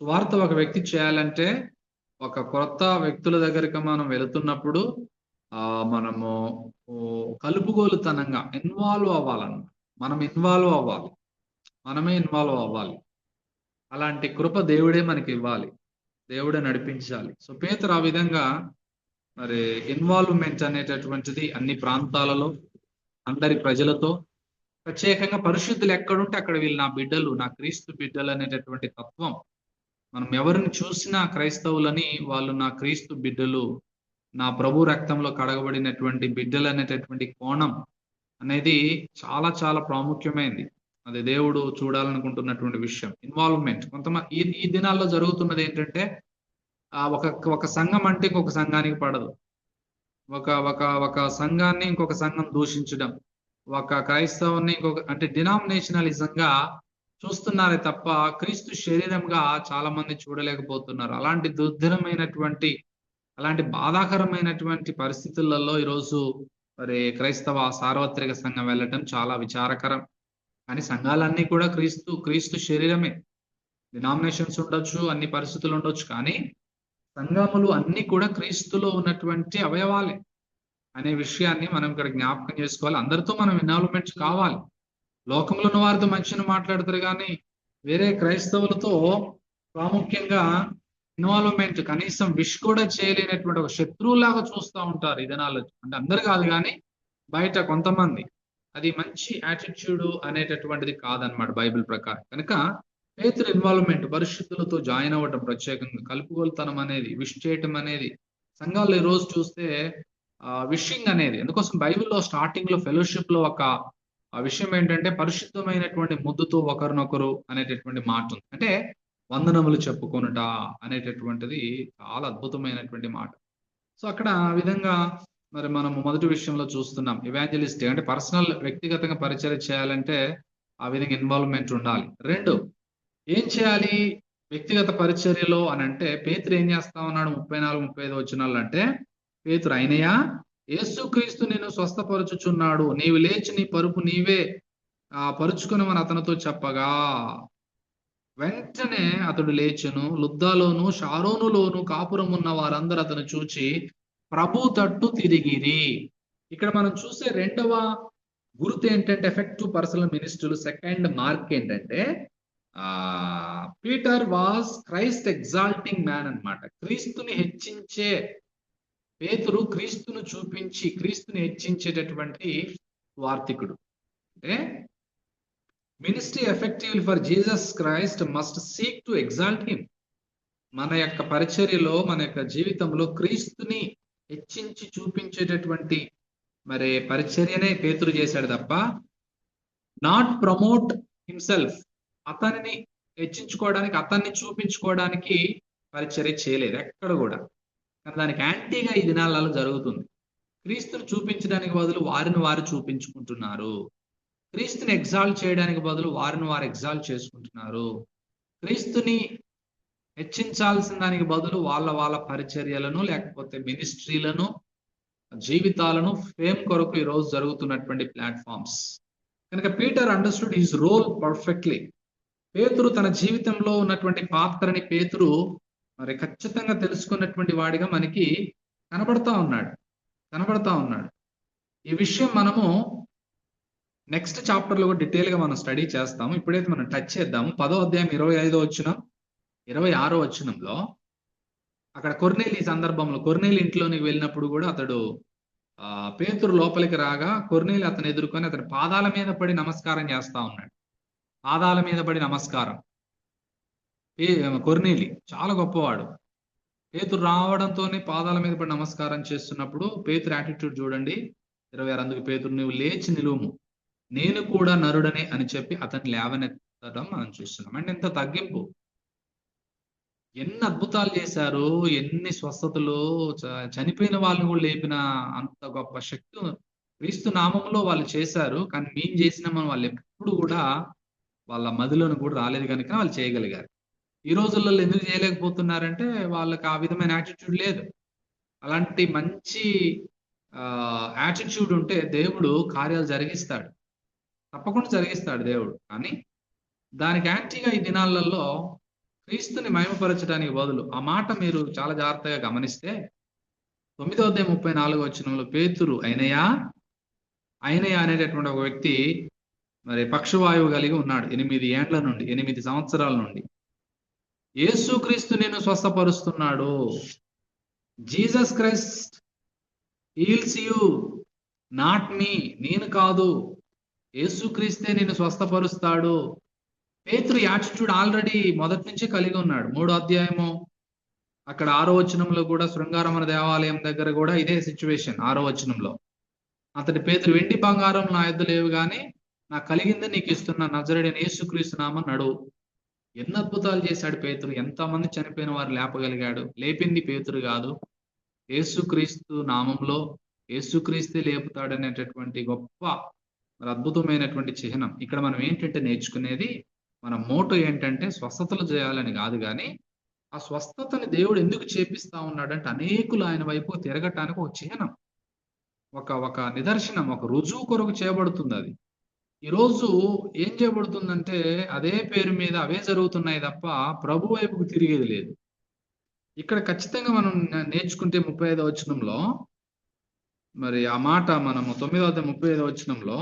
సువార్త ఒక వ్యక్తి చేయాలంటే ఒక కొత్త వ్యక్తుల దగ్గరికి మనం వెళుతున్నప్పుడు మనము కలుపుగోలుతనంగా ఇన్వాల్వ్ అవ్వాలన్నమాట. మనమే ఇన్వాల్వ్ అవ్వాలి. అలాంటి కృప దేవుడే మనకి ఇవ్వాలి, దేవుడే నడిపించాలి. సో పేతురు ఆ విధంగా మరి ఇన్వాల్వ్మెంట్ అనేటటువంటిది అన్ని ప్రాంతాలలో అందరి ప్రజలతో, ప్రత్యేకంగా పరిశుద్ధులు ఎక్కడుంటే అక్కడ వీళ్ళు నా బిడ్డలు, నా క్రీస్తు బిడ్డలు అనేటటువంటి తత్వం. మనం ఎవరిని చూసినా క్రైస్తవులని వాళ్ళు నా క్రీస్తు బిడ్డలు, నా ప్రభు రక్తంలో కడగబడినటువంటి బిడ్డలు అనేటటువంటి కోణం అనేది చాలా చాలా ప్రాముఖ్యమైనది. అది దేవుడు చూడాలనుకుంటున్నటువంటి విషయం. ఇన్వాల్వ్మెంట్ కొంతమంది ఈ దినాల్లో జరుగుతున్నది ఏంటంటే ఒక సంఘం అంటే ఇంకొక సంఘానికి పడదు, ఒక సంఘాన్ని ఇంకొక సంఘం దూషించడం, ఒక క్రైస్తవుని ఇంకొక, అంటే డినామినేషనలిజంగా చూస్తున్నారే తప్ప క్రీస్తు శరీరంగా చాలా మంది చూడలేకపోతున్నారు. అలాంటి దుర్దినమైనటువంటి, అలాంటి బాధాకరమైనటువంటి పరిస్థితులలో ఈరోజు మరి క్రైస్తవ సార్వత్రిక సంఘం వెళ్ళటం చాలా విచారకరం. కానీ సంఘాలన్నీ కూడా క్రీస్తు శరీరమే. డినామినేషన్స్ ఉండొచ్చు, అన్ని పరిస్థితులు ఉండొచ్చు, కానీ సంఘములు అన్ని కూడా క్రీస్తులో ఉన్నటువంటి అవయవాలే అనే విషయాన్ని మనం ఇక్కడ జ్ఞాపకం చేసుకోవాలి. అందరితో మనం ఇన్వాల్వ్మెంట్ కావాలి. లోకంలో ఉన్న వారితో మంచిగా మాట్లాడతారు, కానీ వేరే క్రైస్తవులతో ప్రాముఖ్యంగా ఇన్వాల్వ్మెంట్ కనీసం విష్ కూడా చేయలేనటువంటి ఒక శత్రువులాగా చూస్తూ ఉంటారు ఈ దినాల్లో. అంటే అందరు కాదు, కానీ బయట కొంతమంది. అది మంచి యాటిట్యూడ్ అనేటటువంటిది కాదనమాట బైబిల్ ప్రకారం. కనుక పేతురు ఇన్వాల్వ్మెంట్, పరిశుద్ధులతో జాయిన్ అవ్వటం, ప్రత్యేకంగా కలుపుగోలుతనం అనేది, విష్ చేయటం అనేది సంఘాల్లో ఈ రోజు చూస్తే విషింగ్ అనేది. ఎందుకోసం బైబిల్లో స్టార్టింగ్ లో ఫెలోషిప్ లో ఒక విషయం ఏంటంటే పరిశుద్ధమైనటువంటి ముద్దుతో ఒకరినొకరు అనేటటువంటి మాట ఉంది. అంటే వందనములు చెప్పుకొనుట అనేటటువంటిది చాలా అద్భుతమైనటువంటి మాట. సో అక్కడ ఆ విధంగా మరి మనం మొదటి విషయంలో చూస్తున్నాం, ఇవాంజలిస్ట్ అంటే పర్సనల్, వ్యక్తిగతంగా పరిచయం చేయాలంటే ఆ విధంగా ఇన్వాల్వ్మెంట్ ఉండాలి. 2, ఏం చేయాలి వ్యక్తిగత పరిచర్యలో అని అంటే పేతురు ఏం చేస్తా ఉన్నాడు 34, 35 వచనాలు అంటే, పేతురు అయినయా యేసుక్రీస్తు నిన్ను స్వస్థపరచుచున్నాడు, నీవు లేచి నీ పరుపు నీవే పరుచుకునమని అతనితో చెప్పగా వెంటనే అతడు లేచెను. లుద్దాలోను షారోనులోను కాపురం ఉన్న వారందరూ అతను చూచి ప్రభు తట్టు తిరిగిరి. ఇక్కడ మనం చూసే రెండవ గుర్తు ఏంటంటే ఎఫెక్టివ్ పర్సనల్ మినిస్ట్రీలు. సెకండ్ మార్క్ ఏంటంటే Peter was Christ exalting man అన్నమాట. క్రీస్తుని హెచ్చించే పేతురు క్రీస్తును చూపించి క్రీస్తుని హెచ్చించేటటువంటి వార్తికుడు. అంటే ministry effective for Jesus Christ must seek to exalt him. మన యొక్క పరిచర్యలో, మన యొక్క జీవితంలో క్రీస్తుని హెచ్చించి చూపించేటటువంటి మరి పరిచర్యనే పేతురు చేశాడు తప్ప నాట్ ప్రమోట్ హిమ్సెల్ఫ్. అతనిని హెచ్చించుకోవడానికి, అతన్ని చూపించుకోవడానికి పరిచర్య చేయలేదు ఎక్కడ కూడా. కానీ దానికి యాంటీగా ఈ దినాలలో జరుగుతుంది. క్రీస్తుని చూపించడానికి బదులు వారిని వారు చూపించుకుంటున్నారు. క్రీస్తుని ఎగ్జాల్ట్ చేయడానికి బదులు వారిని వారు ఎగ్జాల్ట్ చేసుకుంటున్నారు. క్రీస్తుని హెచ్చించాల్సిన దానికి బదులు వాళ్ళ పరిచర్యలను, లేకపోతే మినిస్ట్రీలను, జీవితాలను ఫేమ్ కొరకు ఈ రోజు జరుగుతున్నటువంటి ప్లాట్ఫామ్స్. కనుక Peter understood his role perfectly. పేతురు తన జీవితంలో ఉన్నటువంటి పాత్రని పేతురు మరి ఖచ్చితంగా తెలుసుకున్నటువంటి వాడిగా మనకి కనబడతా ఉన్నాడు. ఈ విషయం మనము నెక్స్ట్ చాప్టర్ లో డీటెయిల్ గా మనం స్టడీ చేస్తాము. ఇప్పుడైతే మనం టచ్ చేద్దాము. 10వ అధ్యాయం 25వ వచనం 26వ వచనంలో అక్కడ కొర్నేలి సందర్భంలో కొర్నేలి ఇంట్లోనికి వెళ్ళినప్పుడు కూడా అతడు పేతురు లోపలికి రాగా కొర్నేలి అతను ఎదుర్కొని అతని పాదాల మీద పడి నమస్కారం చేస్తా ఉన్నాడు. పాదాల మీద పడి నమస్కారం. కొర్నేలి చాలా గొప్పవాడు. పేతురు రావడంతోనే పాదాల మీద పడి నమస్కారం చేస్తున్నప్పుడు పేతురు యాటిట్యూడ్ చూడండి. 26 అందుకు పేతురు, నువ్వు లేచి నిలువుము, నేను కూడా నరుడనే అని చెప్పి అతన్ని లేవనెత్తడం మనం చూస్తున్నాం. అంటే ఎంత తగ్గింపు, ఎన్ని అద్భుతాలు చేశారు, ఎన్ని స్వస్థతలు, చనిపోయిన వాళ్ళని కూడా లేపిన అంత గొప్ప శక్తి క్రీస్తు నామంలో వాళ్ళు చేశారు. కానీ మేము చేసిన వాళ్ళు ఎప్పుడు కూడా వాళ్ళ మదిలోని కూడా రాలేదు కనుక వాళ్ళు చేయగలిగారు. ఈ రోజుల్లో ఎందుకు చేయలేకపోతున్నారంటే వాళ్ళకి ఆ విధమైన యాటిట్యూడ్ లేదు. అలాంటి మంచి యాటిట్యూడ్ ఉంటే దేవుడు కార్యాలు జరిగిస్తాడు, తప్పకుండా జరిగిస్తాడు దేవుడు. కానీ దానికి యాంటీగా ఈ దినాలలో క్రీస్తుని మహిమపరచడానికి బదులు, ఆ మాట మీరు చాలా జాగ్రత్తగా గమనిస్తే 9వ అధ్యాయం 34వ వచనంలో పేతురు అయినయా అనేటటువంటి ఒక వ్యక్తి మరి పక్షవాయువు కలిగి ఉన్నాడు 8 ఏండ్ల నుండి, 8 సంవత్సరాల నుండి. యేసుక్రీస్తు నేను స్వస్థపరుస్తున్నాడు. Jesus Christ heals you, not me, నేను కాదు, యేసుక్రీస్తే నేను స్వస్థపరుస్తాడు. పేతురు యాటిట్యూడ్ ఆల్రెడీ మొదటి నుంచి కలిగి ఉన్నాడు. 3వ అధ్యాయము అక్కడ 6వ వచనంలో కూడా శృంగారమన దేవాలయం దగ్గర కూడా ఇదే సిచ్యువేషన్. 6వ వచనంలో అతడి పేతురు, వెండి బంగారం నా యొద్ద లేవు గాని నాకు కలిగింది నీకు ఇస్తున్నా, నజరేయుడైన యేసుక్రీస్తు నామమున నడువు. ఎన్ని అద్భుతాలు చేశాడు పేతురు, ఎంతమంది చనిపోయిన వారు లేపగలిగాడు. లేపింది పేతురు కాదు, యేసుక్రీస్తు నామంలో యేసుక్రీస్తే లేపుతాడనేటటువంటి గొప్ప మరి అద్భుతమైనటువంటి చిహ్నం. ఇక్కడ మనం ఏంటంటే నేర్చుకునేది, మన మోటో ఏంటంటే స్వస్థతలు చేయాలని కాదు, కానీ ఆ స్వస్థతని దేవుడు ఎందుకు చేపిస్తా ఉన్నాడంటే అనేకులు ఆయన వైపు తిరగటానికి ఒక చిహ్నం, ఒక నిదర్శనం, ఒక రుజువు కొరకు చేయబడుతుంది. అది ఈరోజు ఏం చేయబడుతుందంటే అదే పేరు మీద అవే జరుగుతున్నాయి తప్ప ప్రభు వైపుకు తిరిగేది లేదు. ఇక్కడ ఖచ్చితంగా మనం నేర్చుకుంటే 35వ వచనంలో మరి ఆ మాట మనము 9వ అధ్యాయం 35వ వచనంలో,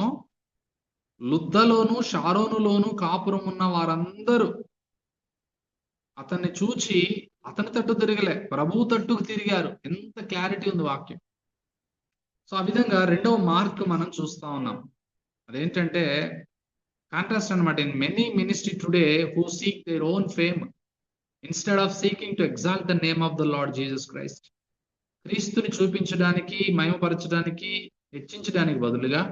లుద్దలోను షారోనులోను కాపురం ఉన్న వారందరూ అతన్ని చూచి అతని తట్టు తిరగలే, ప్రభు తట్టుకు తిరిగారు. ఎంత క్లారిటీ ఉంది వాక్యం. సో ఆ విధంగా రెండవ మార్క్ మనం చూస్తా ఉన్నాం. అదేంటంటే కాంట్రాస్ట్ అనమాట. In many ministry today who seek their own fame instead of seeking to exalt the name of the lord Jesus Christ. క్రీస్తుని చూపించడానికి, మహిమపరచడానికి, హెచ్చించడానికి బదులుగా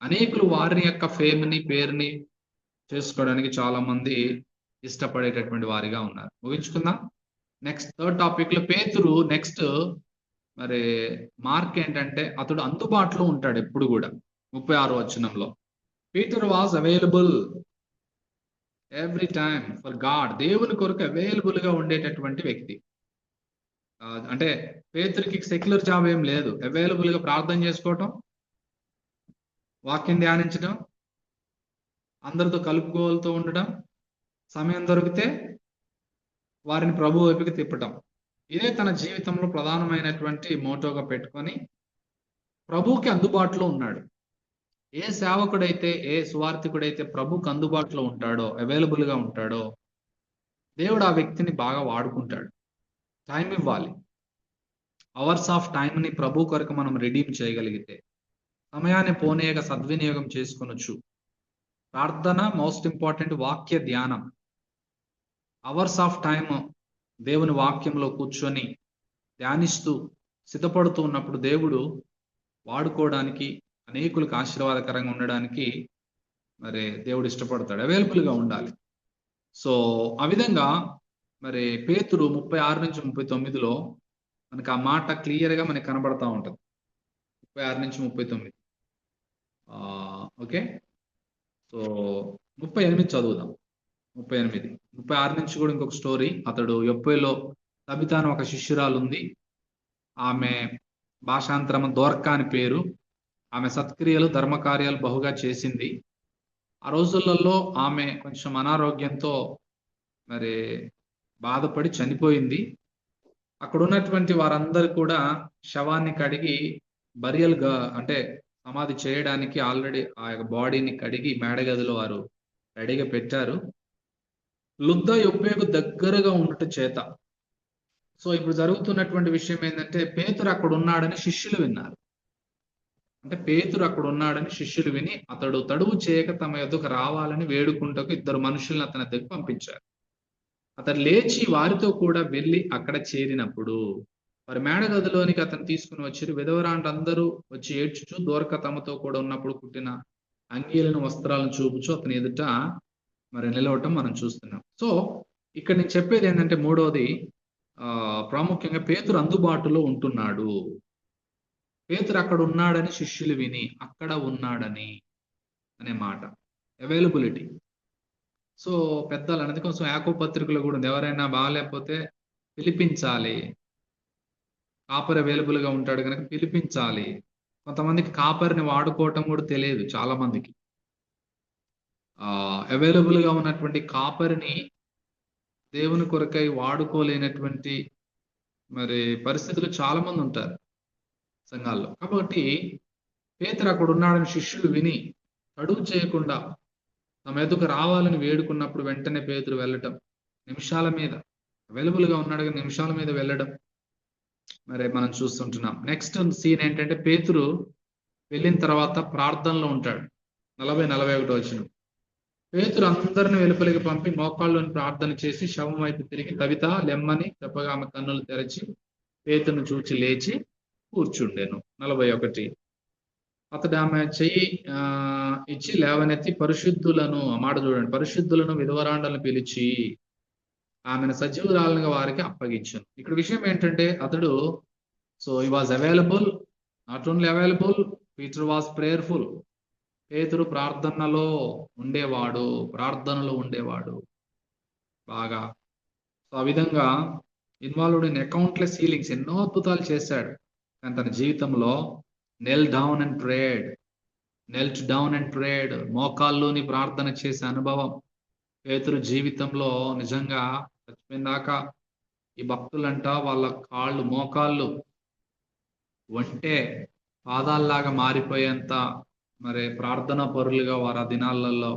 అనేకులు వారి యొక్క ఫేమ్ని, పేరుని చేసుకోవడానికి చాలా మంది ఇష్టపడేటటువంటి వారిగా ఉన్నారు. ముగించుకుందాం. నెక్స్ట్ థర్డ్ టాపిక్ లో పేతురు నెక్స్ట్ మరి మార్క్ ఏంటంటే అతడు అందుబాటులో ఉంటాడు ఎప్పుడు కూడా. 36వ వచనంలో Peter was available every time for God. దేవుని కొరకు అవైలబుల్ గా ఉండేటటువంటి వ్యక్తి. అంటే పేతురికి సెక్యులర్ జాబ్ ఏం లేదు. అవైలబుల్ గా ప్రార్థన చేసుకోవటం, వాక్యం ధ్యానించడం, అందరితో కలుపుకోలుతూ ఉండడం, సమయం దొరికితే వారిని ప్రభు వైపుకి తిప్పటం. ఇదే తన జీవితంలో ప్రధానమైనటువంటి మోటోగా పెట్టుకొని ప్రభువుకి అందుబాటులో ఉన్నాడు. ఏ సేవకుడైతే, ఏ సువార్థికుడైతే ప్రభువుకి అందుబాటులో ఉంటాడో, అవైలబుల్ గా ఉంటాడో, దేవుడు ఆ వ్యక్తిని బాగా వాడుకుంటాడు. టైం ఇవ్వాలి. అవర్స్ ఆఫ్ టైంని ప్రభు కొరకు మనం రెడీమ్ చేయగలిగితే, సమయాన్ని పోనీయక సద్వినియోగం చేసుకొనొచ్చు. ప్రార్థన మోస్ట్ ఇంపార్టెంట్, వాక్య ధ్యానం. అవర్స్ ఆఫ్ టైమ్ దేవుని వాక్యంలో కూర్చొని ధ్యానిస్తూ సిద్ధపడుతూ ఉన్నప్పుడు దేవుడు వాడుకోవడానికి, అనేకులకు ఆశీర్వాదకరంగా ఉండడానికి మరి దేవుడు ఇష్టపడతాడు. అవైలబుల్గా ఉండాలి. సో ఆ విధంగా మరి పేతురు 36 నుంచి 39లో మనకు ఆ మాట క్లియర్గా మనకి కనబడతా ఉంటుంది. 36 నుంచి 39. ఓకే, సో 38 చదువుదాం. 36 నుంచి కూడా ఇంకొక స్టోరీ. అతడు యొప్పేలో తబితా అని ఒక శిష్యురాలు ఉంది. ఆమె భాషాంతరం దోర్కా అని పేరు. ఆమె సత్క్రియలు, ధర్మకార్యాలు బహుగా చేసింది. ఆ రోజులలో ఆమె కొంచెం అనారోగ్యంతో మరి బాధపడి చనిపోయింది. అక్కడ ఉన్నటువంటి వారందరూ కూడా శవాన్ని కడిగి బరియల్గా అంటే సమాధి చేయడానికి ఆల్రెడీ ఆ యొక్క బాడీని కడిగి మేడగదిలో వారు రెడీగా పెట్టారు. లుద్ద యొప్పేకు దగ్గరగా ఉండట చేత సో ఇప్పుడు జరుగుతున్నటువంటి విషయం ఏంటంటే పేతురు అక్కడ ఉన్నాడని శిష్యులు విన్నారు. అంటే పేతురు అక్కడ ఉన్నాడని శిష్యులు విని అతడు తడువు చేయక తమ యొద్దకు రావాలని వేడుకుంటకు ఇద్దరు మనుషులను అతని దగ్గరికి పంపించారు. అతడు లేచి వారితో కూడా వెళ్ళి అక్కడ చేరినప్పుడు వారి మేడ గదిలోనికి అతను తీసుకుని వచ్చి విధవరాండ్రందరూ వచ్చి ఏడ్చుచు దోరక తమతో కూడా ఉన్నప్పుడు కుట్టిన అంగీలను వస్త్రాలను చూపుచు అతని ఎదుట మరి నిలవటం మనం చూస్తున్నాం. సో ఇక్కడ నేను చెప్పేది ఏంటంటే మూడవది ప్రాముఖ్యంగా పేతురు అందుబాటులో ఉంటున్నాడు. పేతురు అక్కడ ఉన్నాడని శిష్యులు విని అక్కడ ఉన్నాడని అనే మాట, అవైలబిలిటీ. సో పెద్దలు అనేది కొంచెం యాకోబు పత్రికలో కూడా ఉంది, ఎవరైనా బాగాలేకపోతే పిలిపించాలి, కాపర్ అవైలబుల్ గా ఉంటాడు కనుక పిలిపించాలి. కొంతమందికి కాపర్ని వాడుకోవటం కూడా తెలియదు, చాలా మందికి అవైలబుల్ గా ఉన్నటువంటి కాపర్ని దేవుని కొరకై వాడుకోలేనటువంటి మరి పరిస్థితులు చాలా మంది ఉంటారు సంఘాల్లో. కాబట్టి పేతురు అక్కడ ఉన్నాడని శిష్యులు విని తడువు చేయకుండా తమ ఎదుకు రావాలని వేడుకున్నప్పుడు వెంటనే పేతురు వెళ్ళటం, నిమిషాల మీద అవైలబుల్ గా ఉన్నాడు కానీ నిమిషాల మీద వెళ్ళడం మరి మనం చూస్తుంటున్నాం. నెక్స్ట్ సీన్ ఏంటంటే పేతురు వెళ్ళిన తర్వాత ప్రార్థనలో ఉంటాడు. 40-41 వచనం. పేతురు అందరిని వెలుపలికి పంపి మోకాళ్ళని ప్రార్థన చేసి శవం వైపు తిరిగి తవిత లెమ్మని చెప్పగా ఆమె కన్నులు తెరచి పేతురును చూచి లేచి కూర్చుండెను. 41. అతడు ఆమె చెయ్యి ఇచ్చి లేవనెత్తి పరిశుద్ధులను, ఆ మాట చూడండి, పరిశుద్ధులను విధవరాండలను పిలిచి ఆమెను సజీవురాలుగా వారికి అప్పగించాను. ఇక్కడ విషయం ఏంటంటే అతడు he was available, not only available, Peter was prayerful. పేతురు ప్రార్థనలో ఉండేవాడు బాగా. సో ఆ విధంగా ఇన్వాల్వ్డ్ ఇన్ అకౌంట్లెస్ హీలింగ్స్, ఎన్నో అద్భుతాలు చేశాడు. కానీ తన జీవితంలో knelt down and prayed, మోకాల్లోని ప్రార్థన చేసే అనుభవం పేతురు జీవితంలో నిజంగా చచ్చిపోయిందాక ఈ భక్తులంట వాళ్ళ కాళ్ళు మోకాళ్ళు వంటే పాదాల్లాగా మారిపోయేంత మరి ప్రార్థనా పరులుగా వారు ఆ దినాలలో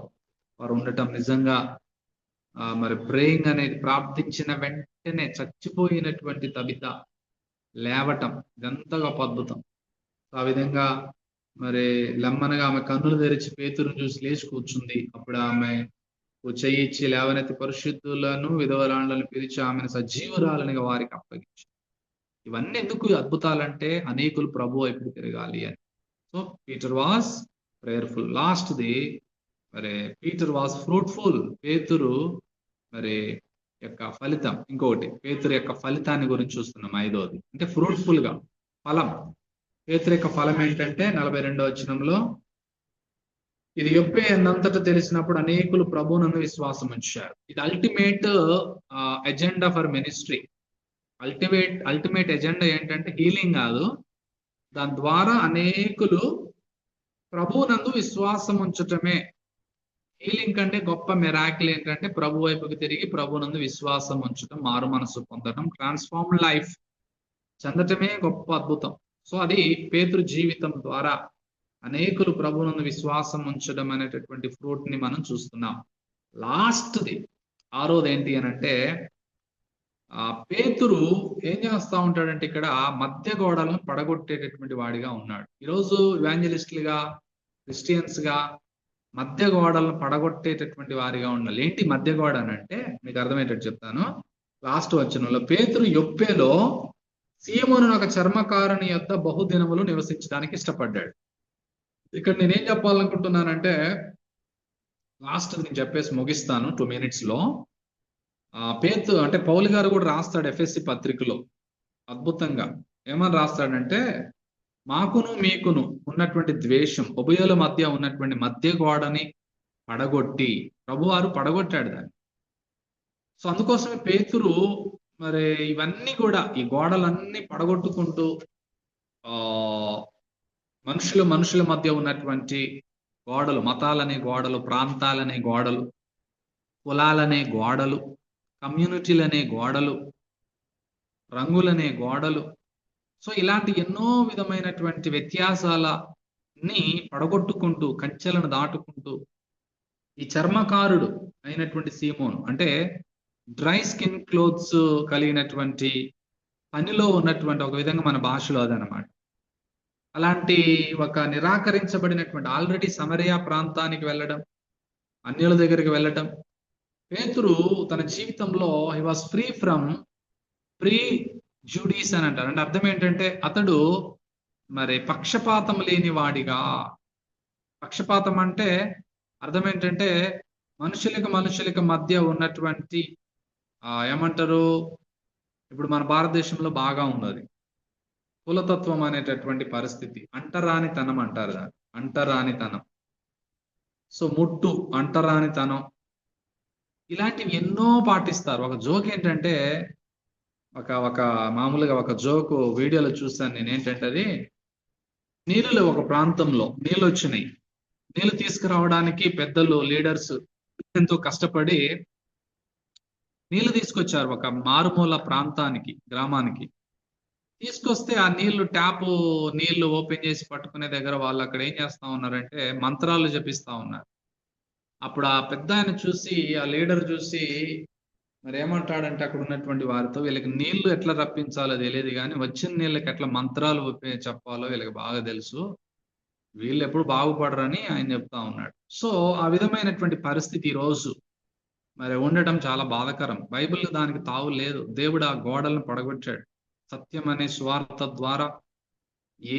వారు ఉండటం నిజంగా మరి ప్రేయింగ్ అనేది, ప్రార్థించిన వెంటనే చచ్చిపోయినటువంటి తబిత లేవటం ఇదంతా గొప్ప అద్భుతం. ఆ విధంగా మరి లెమ్మనగా ఆమె కన్నులు తెరిచి పేతురును చూసి లేచి కూర్చుంది. అప్పుడు ఆమె చెయ్యి ఇచ్చి లేవనెత్తి పరిశుద్ధులను విధవరాండ్లను పిలిచి ఆమెను సజీవురాలనిగా వారికి అప్పగించి. ఇవన్నీ ఎందుకు అద్భుతాలంటే అనేకులు ప్రభు వైపు తిరగాలి అని. So Peter was prayerful. లాస్ట్ది మరి పీటర్ వాస్ ఫ్రూట్ఫుల్. పేతురు మరి యొక్క ఫలితం, ఇంకొకటి పేతురు యొక్క ఫలితాన్ని గురించి చూస్తున్నాం. 5వది అంటే ఫ్రూట్ఫుల్ గా ఫలం. పేతురు యొక్క ఫలం ఏంటంటే 42వ వచనంలో, ఇది యొప్పే అన్నంతటా తెలిసినప్పుడు అనేకులు ప్రభువునందు విశ్వాసం ఉంచారు. ఇది ultimate agenda for ministry. Ultimate agenda ఏంటంటే హీలింగ్ కాదు, దాని ద్వారా అనేకులు ప్రభువునందు విశ్వాసం ఉంచటమే. హీలింగ్ కంటే గొప్ప మిరాకిల్ ఏంటంటే ప్రభు వైపుకి తిరిగి ప్రభువునందు విశ్వాసం ఉంచటం, మారు మనసు పొందటం, ట్రాన్స్ఫార్మ్డ్ లైఫ్ చెందటమే గొప్ప అద్భుతం. సో అది పేతురు జీవితం ద్వారా అనేకులు ప్రభువునందు విశ్వాసం ఉంచడం అనేటటువంటి ఫ్రూట్ ని మనం చూస్తున్నాం. లాస్ట్ది 6వది ఏంటి అని అంటే పేతురు ఏం చేస్తా ఉంటాడంటే ఇక్కడ మధ్య గోడలను పడగొట్టేటటువంటి వాడిగా ఉన్నాడు. ఈరోజు ఇవాంజలిస్టులుగా, క్రిస్టియన్స్ గా మధ్య గోడలను పడగొట్టేటటువంటి వారిగా ఉండాలి. ఏంటి మధ్య గోడ అని అంటే మీకు అర్థమయ్యేటట్టు చెప్తాను. లాస్ట్ వచనంలో పేతురు యొప్పేలో సీమోను ఒక చర్మకారుని యొద్ద బహుదినములు నివసించడానికి ఇష్టపడ్డాడు. ఇక్కడ నేనేం చెప్పాలనుకుంటున్నానంటే లాస్ట్ నేను చెప్పేసి ముగిస్తాను 2 minutes లో. అంటే పౌలు గారు కూడా రాస్తాడు ఎఫ్ఎస్సి పత్రికలో అద్భుతంగా. ఏమని రాస్తాడంటే, మాకును మీకును ఉన్నటువంటి ద్వేషం, ఉభయుల మధ్య ఉన్నటువంటి మధ్య గోడని పడగొట్టి ప్రభువారు పడగొట్టాడు దాన్ని. సో అందుకోసమే పేతురు మరి ఇవన్నీ కూడా ఈ గోడలన్నీ పడగొట్టుకుంటూ మనుషుల మధ్య ఉన్నటువంటి గోడలు, మతాలనే గోడలు, ప్రాంతాలనే గోడలు, కులాలనే గోడలు, కమ్యూనిటీలనే గోడలు, రంగులనే గోడలు, సో ఇలాంటి ఎన్నో విధమైనటువంటి వ్యత్యాసాలని పడగొట్టుకుంటూ కంచెలను దాటుకుంటూ ఈ చర్మకారుడు అయినటువంటి సీమోను, అంటే డ్రై స్కిన్ క్లోత్స్ కలిగినటువంటి పనిలో ఉన్నటువంటి ఒక విధంగా మన భాషలో అదనమాట. అలాంటి ఒక నిరాకరించబడినటువంటి ఆల్రెడీ సమరయ ప్రాంతానికి వెళ్ళడం, అన్యుల దగ్గరికి వెళ్ళటం. పేతురు తన జీవితంలో he was free from pre judice అని అంటారు. అంటే అర్థం ఏంటంటే అతడు మరి పక్షపాతం లేని వాడిగా. పక్షపాతం అంటే అర్థం ఏంటంటే మనుషులకు మధ్య ఉన్నటువంటి ఏమంటారు, ఇప్పుడు మన భారతదేశంలో బాగా ఉన్నది కులతత్వం అనేటటువంటి పరిస్థితి. అంటరానితనం అంటారు దాన్ని, అంటరానితనం. సో ముట్టు, అంటరానితనం, ఇలాంటివి ఎన్నో పాటిస్తారు. ఒక జోక్ ఏంటంటే ఒక మామూలుగా ఒక జోక్ వీడియోలో చూసాను నేను. ఏంటంటే అది నీళ్ళు ఒక ప్రాంతంలో నీళ్ళు వచ్చినాయి. నీళ్ళు తీసుకురావడానికి పెద్దలు లీడర్స్ ఎంతో కష్టపడి నీళ్లు తీసుకొచ్చారు ఒక మారుమూల ప్రాంతానికి, గ్రామానికి. తీసుకొస్తే ఆ నీళ్లు నీళ్లు ఓపెన్ చేసి పట్టుకునే దగ్గర వాళ్ళు అక్కడ ఏం చేస్తా ఉన్నారంటే మంత్రాలు జపిస్తా ఉన్నారు. అప్పుడు ఆ పెద్ద ఆయన చూసి, ఆ లీడర్ చూసి మరి ఏమంటాడంటే అక్కడ ఉన్నటువంటి వారితో, వీళ్ళకి నీళ్లు ఎట్లా రప్పించాలో తెలియదు కానీ వచ్చిన నీళ్ళకి ఎట్లా మంత్రాలు చెప్పాలో వీళ్ళకి బాగా తెలుసు, వీళ్ళు ఎప్పుడు బాగుపడరని ఆయన చెప్తా ఉన్నాడు. సో ఆ విధమైనటువంటి పరిస్థితి ఈ రోజు మరి ఉండటం చాలా బాధాకరం. బైబిల్ దానికి తావు లేదు. దేవుడు ఆ గోడలను పడగొట్టాడు. సత్యం అనే స్వార్థ ద్వారా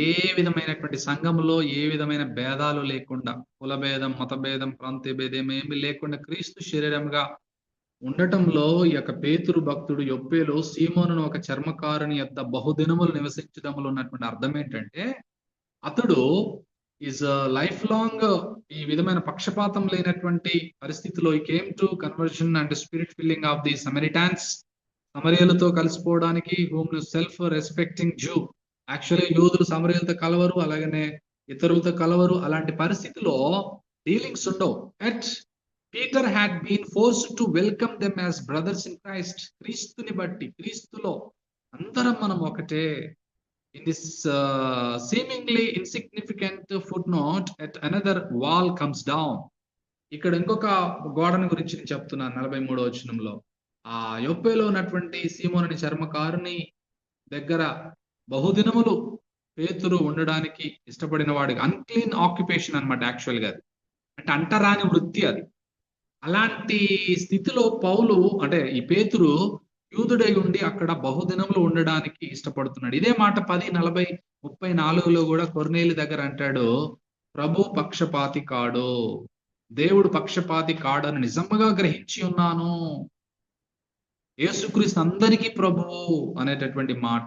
ఏ విధమైనటువంటి సంఘంలో ఏ విధమైన భేదాలు లేకుండా, కుల భేదం, మత భేదం, ప్రాంతీయ భేదం ఏమి లేకుండా క్రీస్తు శరీరంగా ఉండటంలో ఈ యొక్క పేతురు భక్తుడు యొప్పేలో సీమోనును ఒక చర్మకారుని యొక్క బహుదినములు నివసించడంలో ఉన్నటువంటి అర్థం ఏంటంటే అతడు ఈజ్ లైఫ్ లాంగ్ ఈ విధమైన పక్షపాతం లేనటువంటి పరిస్థితిలో ఈ came to conversion and spirit filling of the Samaritans, సమరియలతో కలిసిపోవడానికి, whom self respecting Jews. Actually యూదులు సమరియలతో కలవరు, అలాగనే ఇతరులతో కలవరు. అలాంటి పరిస్థితిలో డీలింగ్స్ ఉండవు. At Peter had been forced to welcome them as brothers in Christ. క్రీస్తుని బట్టి, క్రీస్తులో అందరం మనం ఒకటే. In this seemingly insignificant footnote, at another wall comes down. ఇక్కడ ఇంకొక గోడను గురించి నేను చెప్తున్నాను 43వ వచనంలో. ఆ యొప్పేలో ఉన్నటువంటి సీమోనుని చర్మకారుని దగ్గర బహుదినములు పేతురు ఉండడానికి ఇష్టపడిన వాడికి, అన్క్లీన్ ఆక్యుపేషన్ అనమాట యాక్చువల్గా అది, అంటే అంటరాని వృత్తి అది. అలాంటి స్థితిలో పౌలు అంటే ఈ పేతురు యూదుడై ఉండి అక్కడ బహుదినములు ఉండడానికి ఇష్టపడుతున్నాడు. ఇదే మాట 10:40-34లో కూడా కొర్నేలి దగ్గర అంటాడు, ప్రభు పక్షపాతి కాడు, దేవుడు పక్షపాతి కాడు అని నిజంగా గ్రహించి ఉన్నాను. యేసుక్రీస్తు అందరికీ ప్రభువు అనేటటువంటి మాట.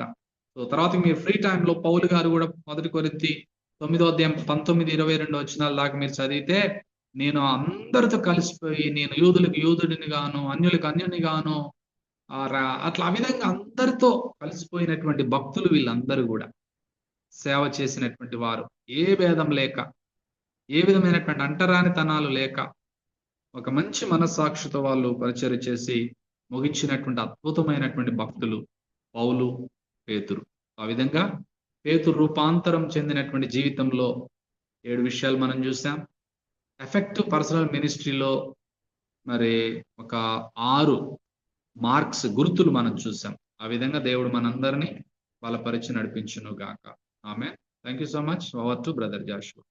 సో తర్వాత మీరు ఫ్రీ టైంలో పౌలు గారు కూడా 1 కొరింథీ 9వ అధ్యాయం 19-22 వచనాల దాకా మీరు చదివితే, నేను అందరితో కలిసిపోయి, నేను యూదులకు యూదుడిని గాను, అన్యులకు అన్యుని గాను, అట్లా ఆ విధంగా అందరితో కలిసిపోయినటువంటి భక్తులు వీళ్ళందరూ కూడా సేవ చేసినటువంటి వారు, ఏ భేదం లేక, ఏ విధమైనటువంటి అంటరానితనాలు లేక, ఒక మంచి మనస్సాక్షితో వాళ్ళు పరిచర్య చేసి ముగించినటువంటి అద్భుతమైనటువంటి భక్తులు పౌలు, పేతురు. ఆ విధంగా పేతురు రూపాంతరం చెందినటువంటి జీవితంలో 7 విషయాలు మనం చూసాం. ఎఫెక్టివ్ పర్సనల్ మినిస్ట్రీలో మరి ఒక 6 మార్క్స్, గుర్తులు మనం చూసాం. ఆ విధంగా దేవుడు మనందరినీ బలపరిచి నడిపించును గాక. Amen. Thank you so much. Over to brother Jashuva.